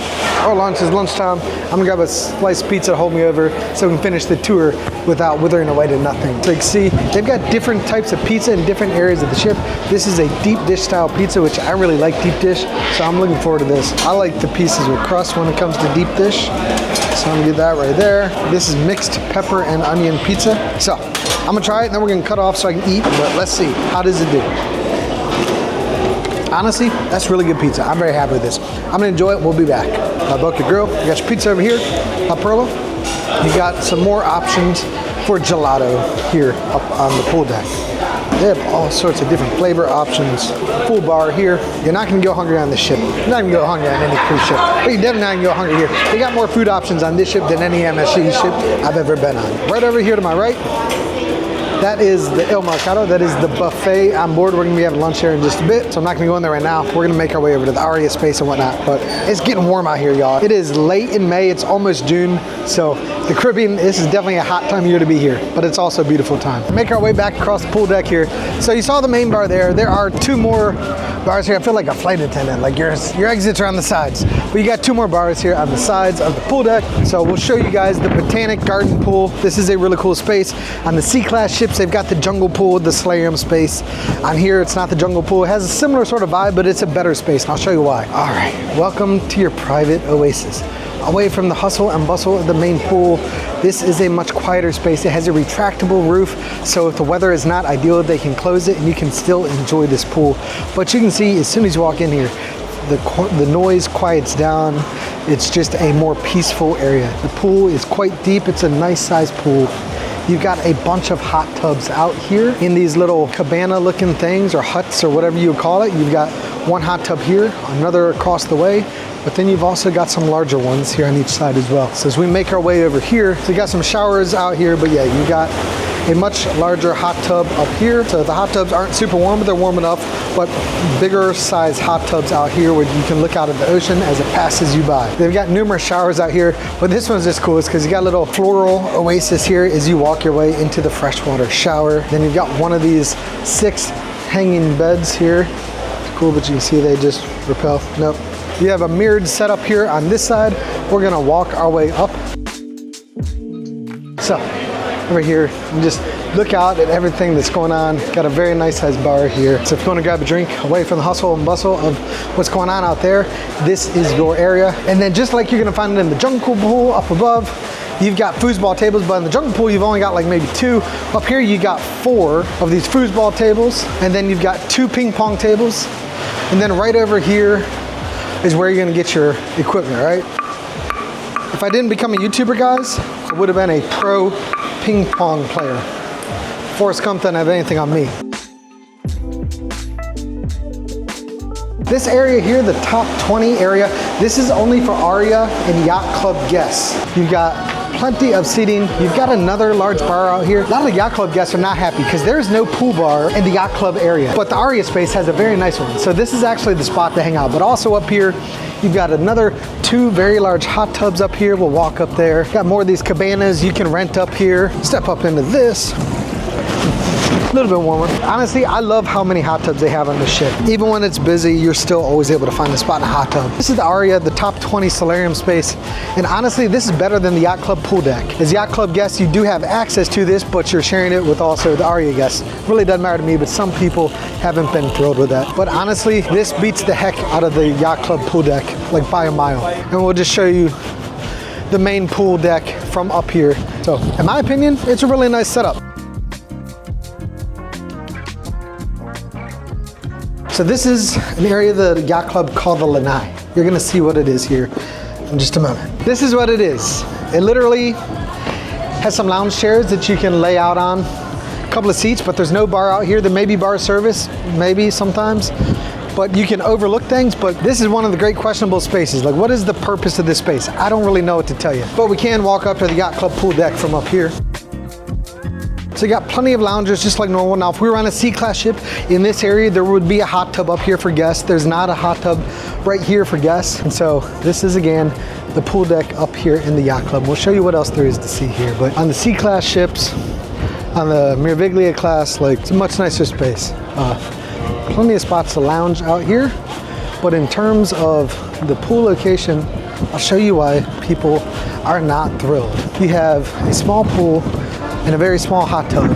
or lunch. It's lunchtime. I'm gonna grab a slice of pizza to hold me over so we can finish the tour without withering away to nothing. So you can see they've got different types of pizza in different areas of the ship. This is a deep dish style pizza, which I really like deep dish. So I'm looking forward to this. I like the pieces with crust when it comes to deep dish. So I'm gonna get that right there. This is mixed pepper and onion pizza. So I'm gonna try it and then we're gonna cut off so I can eat, but let's see, how does it do? Honestly, that's really good pizza. I'm very happy with this. I'm gonna enjoy it, we'll be back. La Boca Grill, you got your pizza over here, La Perla. You got some more options for gelato here up on the pool deck. They have all sorts of different flavor options. Pool bar here. You're not gonna go hungry on this ship. You're not gonna go hungry on any cruise ship, but you're definitely not gonna go hungry here. They got more food options on this ship than any MSC ship I've ever been on. Right over here to my right, that is the El Mercado. That is the buffet on board. We're gonna be having lunch here in just a bit, so I'm not gonna go in there right now. We're gonna make our way over to the Aurea space and whatnot, but it's getting warm out here, y'all. It is late in May, it's almost June, so the Caribbean, this is definitely a hot time of year to be here, but it's also a beautiful time. Make our way back across the pool deck here. So you saw the main bar there. There are two more bars here. I feel like a flight attendant, like your exits are on the sides. But you got two more bars here on the sides of the pool deck. So we'll show you guys the Botanic garden pool. This is a really cool space. On the C-class ships, they've got the jungle pool with the solarium space. On here, it's not the jungle pool. It has a similar sort of vibe, but it's a better space, and I'll show you why. All right, welcome to your private oasis. Away from the hustle and bustle of the main pool, this is a much quieter space. It has a retractable roof, so if the weather is not ideal, they can close it and you can still enjoy this pool. But you can see as soon as you walk in here, the noise quiets down. It's just a more peaceful area. The pool is quite deep. It's a nice sized pool. You've got a bunch of hot tubs out here in these little cabana looking things or huts or whatever you would call it. You've got one hot tub here, another across the way, but then you've also got some larger ones here on each side as well. So as we make our way over here, so you got some showers out here, but yeah, you got a much larger hot tub up here. So the hot tubs aren't super warm, but they're warm enough, but bigger size hot tubs out here where you can look out at the ocean as it passes you by. They've got numerous showers out here, but this one's just cool because you got a little floral oasis here as you walk your way into the freshwater shower. Then you've got one of these 6 hanging beds here. It's cool, but you can see they just repel. Nope. You have a mirrored setup here on this side. We're gonna walk our way up. So, over here, you just look out at everything that's going on. Got a very nice sized bar here. So if you want to grab a drink away from the hustle and bustle of what's going on out there, this is your area. And then just like you're gonna find it in the jungle pool up above, you've got foosball tables, but in the jungle pool, you've only got like maybe 2. Up here, you got 4 of these foosball tables, and then you've got 2 ping pong tables. And then right over here is where you're gonna get your equipment, right? If I didn't become a YouTuber, guys, I would have been a pro ping pong player. Forrest Gump doesn't have anything on me. This area here, the top 20 area, this is only for Aurea and Yacht Club guests. You've got plenty of seating. You've got another large bar out here. A lot of the Yacht Club guests are not happy because there's no pool bar in the Yacht Club area, but the Aurea space has a very nice one. So this is actually the spot to hang out. But also up here, you've got another 2 very large hot tubs up here. We'll walk up there. Got more of these cabanas you can rent up here. Step up into this. A little bit warmer. Honestly, I love how many hot tubs they have on this ship. Even when it's busy, you're still always able to find a spot in a hot tub. This is the Aurea, the top 20 solarium space. And honestly, this is better than the Yacht Club pool deck. As Yacht Club guests, you do have access to this, but you're sharing it with also the Aurea guests. Really doesn't matter to me, but some people haven't been thrilled with that. But honestly, this beats the heck out of the Yacht Club pool deck, like by a mile. And we'll just show you the main pool deck from up here. So in my opinion, it's a really nice setup. So this is an area of the Yacht Club called the Lanai. You're gonna see what it is here in just a moment. This is what it is. It literally has some lounge chairs that you can lay out on, a couple of seats, but there's no bar out here. There may be bar service, maybe sometimes, but you can overlook things. But this is one of the great questionable spaces. Like, what is the purpose of this space? I don't really know what to tell you, but we can walk up to the Yacht Club pool deck from up here. So you got plenty of loungers just like normal. Now, if we were on a C-class ship in this area, there would be a hot tub up here for guests. There's not a hot tub right here for guests. And so this is, again, the pool deck up here in the Yacht Club. We'll show you what else there is to see here. But on the C-class ships, on the Meraviglia class, like, it's a much nicer space. Plenty of spots to lounge out here. But in terms of the pool location, I'll show you why people are not thrilled. You have a small pool and a very small hot tub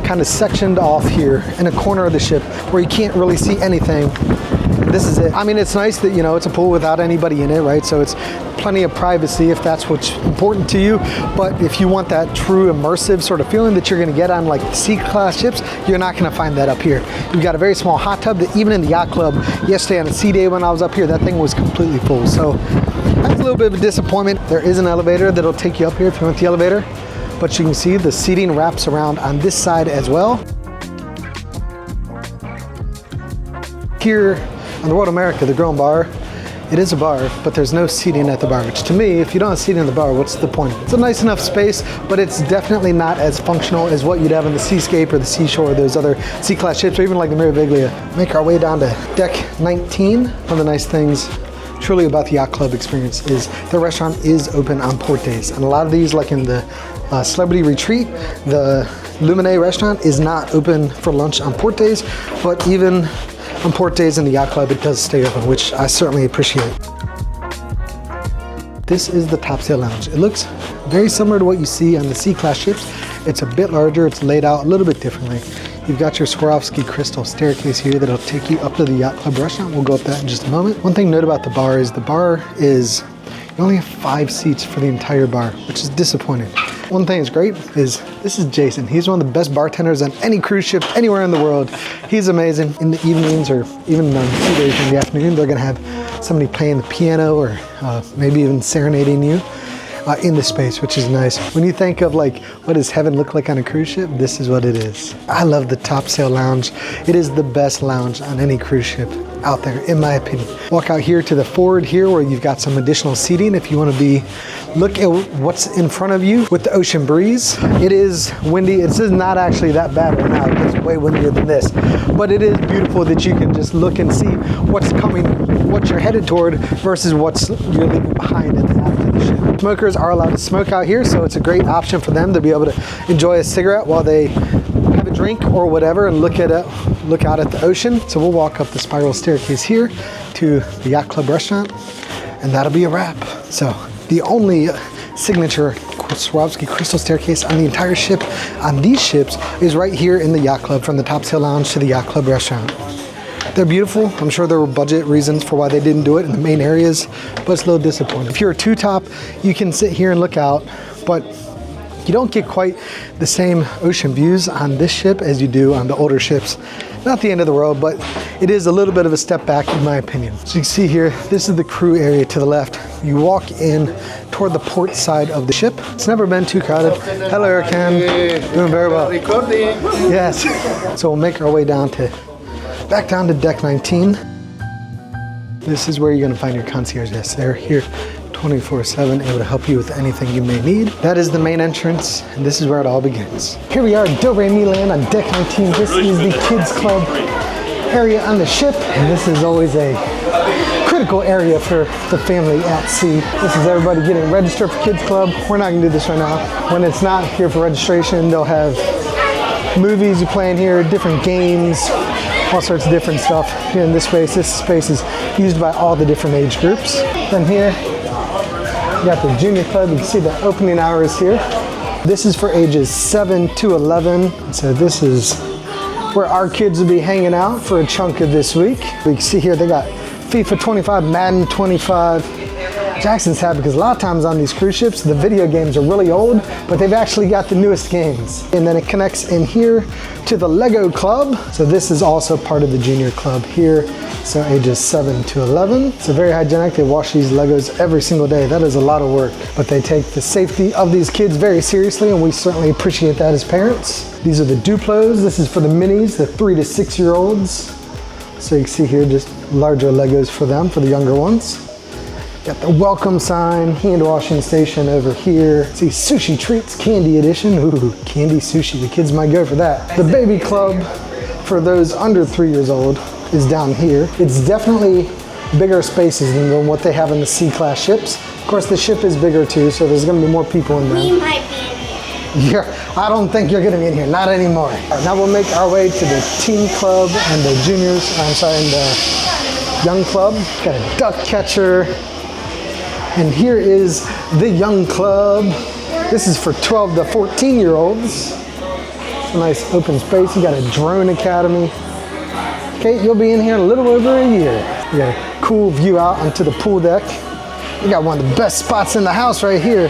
kind of sectioned off here in a corner of the ship where you can't really see anything. This is it. I mean, it's nice that, you know, it's a pool without anybody in it, right? So it's plenty of privacy if that's what's important to you. But if you want that true immersive sort of feeling that you're gonna get on like the C-class ships, you're not gonna find that up here. You've got a very small hot tub that even in the Yacht Club yesterday on a sea day when I was up here, that thing was completely full. So that's a little bit of a disappointment. There is an elevator that'll take you up here if you want the elevator. But you can see the seating wraps around on this side as well. Here on the World America, the Grown Bar, it is a bar, but there's no seating at the bar, which to me, if you don't have seating in the bar, what's the point? It's a nice enough space, but it's definitely not as functional as what you'd have in the Seascape or the Seashore or those other C-class ships, or even like the Meraviglia. Make our way down to deck 19. One of the nice things truly about the Yacht Club experience is the restaurant is open on port days. And a lot of these, like in the Celebrity Retreat, the Promenade restaurant is not open for lunch on port days, but even on port days in the Yacht Club, it does stay open, which I certainly appreciate. This is the Topsail Lounge. It looks very similar to what you see on the C-class ships. It's a bit larger, it's laid out a little bit differently. You've got your Swarovski crystal staircase here that'll take you up to the Yacht Club restaurant. We'll go up that in just a moment. One thing to note about the bar is you only have 5 seats for the entire bar, which is disappointing. One thing that's great is this is Jason. He's one of the best bartenders on any cruise ship anywhere in the world. He's amazing. In the evenings or even on 2 days in the afternoon, they're gonna have somebody playing the piano or maybe even serenading you in the space, which is nice. When you think of like, what does heaven look like on a cruise ship? This is what it is. I love the Topsail Lounge. It is the best lounge on any cruise ship out there, in my opinion. Walk out here to the forward here where you've got some additional seating if you want to look at what's in front of you with the ocean breeze. It is windy. This is not actually that bad right now. It gets way windier than this, but it is beautiful that you can just look and see what's coming, what you're headed toward versus what's you're leaving behind at the after the ship. Smokers are allowed to smoke out here, so it's a great option for them to be able to enjoy a cigarette while they have a drink or whatever and look out at the ocean. So we'll walk up the spiral staircase here to the Yacht Club restaurant, and that'll be a wrap. So the only signature Swarovski crystal staircase on the entire ship on these ships is right here in the Yacht Club, from the Top Sail Lounge to the Yacht Club restaurant. They're beautiful. I'm sure there were budget reasons for why they didn't do it in the main areas, but it's a little disappointing. If you're a two-top, you can sit here and look out, but you don't get quite the same ocean views on this ship as you do on the older ships. Not the end of the world, but it is a little bit of a step back in my opinion. So you can see here, this is the crew area to the left. You walk in toward the port side of the ship. It's never been too crowded. Hello, Erican. Doing very well. Recording. Yes. So we'll make our way back down to deck 19. This is where you're gonna find your concierge desk. They're here 24/7, able to help you with anything you may need. That is the main entrance, and this is where it all begins. Here we are at Doremiland on deck 19. This is the kids club area on the ship, and this is always a critical area for the family at sea. This is everybody getting registered for kids club. We're not gonna do this right now. When it's not here for registration, they'll have movies you play in here, different games, all sorts of different stuff here in this space. This space is used by all the different age groups. Then here, you got the junior club. You can see the opening hours here. This is for ages 7 to 11. So this is where our kids will be hanging out for a chunk of this week. We can see here they got FIFA 25, Madden 25. Jackson's happy because a lot of times on these cruise ships, the video games are really old, but they've actually got the newest games. And then it connects in here to the Lego Club. So this is also part of the junior club here. So ages 7 to 11. So very hygienic. They wash these Legos every single day. That is a lot of work, but they take the safety of these kids very seriously, and we certainly appreciate that as parents. These are the Duplos. This is for the minis, the 3 to 6 year olds. So you can see here just larger Legos for them, for the younger ones. Got the welcome sign, hand washing station over here. See, sushi treats, candy edition. Ooh, candy sushi, the kids might go for that. The baby club for those under 3 years old is down here. It's definitely bigger spaces than what they have in the C-class ships. Of course, the ship is bigger too, so there's gonna be more people in there. We might be in here. I don't think you're gonna be in here, not anymore. Now we'll make our way to the teen club and the juniors, and the young club. Got a duck catcher. And here is the young club. This is for 12 to 14 year olds. It's a nice open space. You got a drone academy. Kate, you'll be in here in a little over a year. You got a cool view out onto the pool deck. You got one of the best spots in the house right here.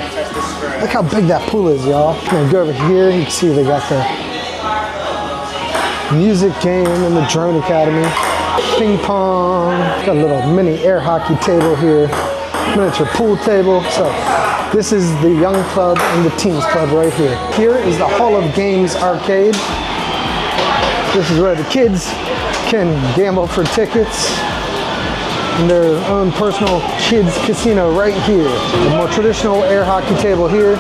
Look how big that pool is, y'all. I'm gonna go over here. You can see they got the music game and the drone academy. Ping pong. Got a little mini air hockey table here. Miniature pool table. So this is the young club and the teens club right here. Here is the Hall of Games arcade. This is where the kids can gamble for tickets in their own personal kids casino right here. The more traditional air hockey table here.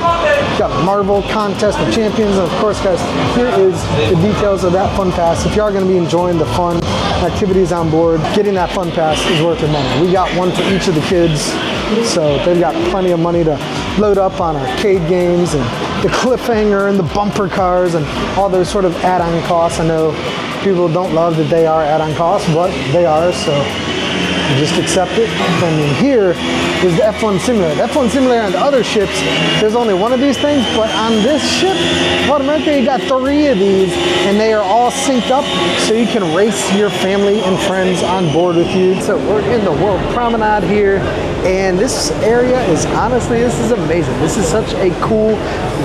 Got Marvel Contest of Champions, and of course guys, here is the details of that fun pass. If you are going to be enjoying the fun activities on board, getting that fun pass is worth your money. We got one for each of the kids, so they've got plenty of money to load up on arcade games and the cliffhanger and the bumper cars and all those sort of add-on costs. I know people don't love that they are add-on costs, but they are, so you just accept it. And here is the F1 simulator. The F1 simulator on the other ships, there's only one of these things, but on this ship, World America, you got 3 of these, and they are all synced up, so you can race your family and friends on board with you. So we're in the World Promenade here, and this area is honestly, this is amazing. This is such a cool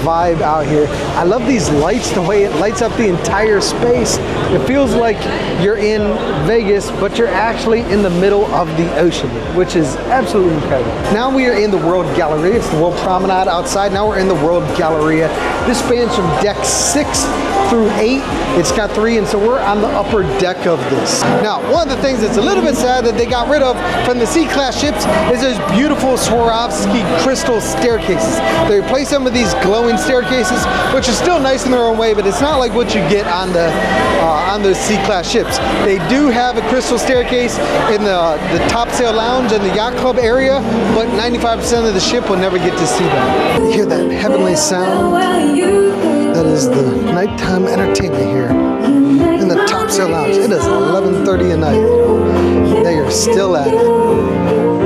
vibe out here. I love these lights, the way it lights up the entire space. It feels like you're in Vegas, but you're actually in the middle of the ocean, which is absolutely incredible. Now we are in the World Galleria. It's the World Promenade outside. Now we're in the World Galleria. This spans from deck 6 through 8. It's got 3, and so we're on the upper deck of this. Now, one of the things that's a little bit sad that they got rid of from the C-class ships is those beautiful Swarovski crystal staircases. They replaced them with these glowing staircases, which is still nice in their own way, but it's not like what you get on those C-class ships. They do have a crystal staircase in the Top Sail Lounge and the Yacht Club area, but 95% of the ship will never get to see that. You hear that heavenly sound? That is the nighttime entertainment here in the Top Sail Lounge. It is 11:30 at night. They are still at it.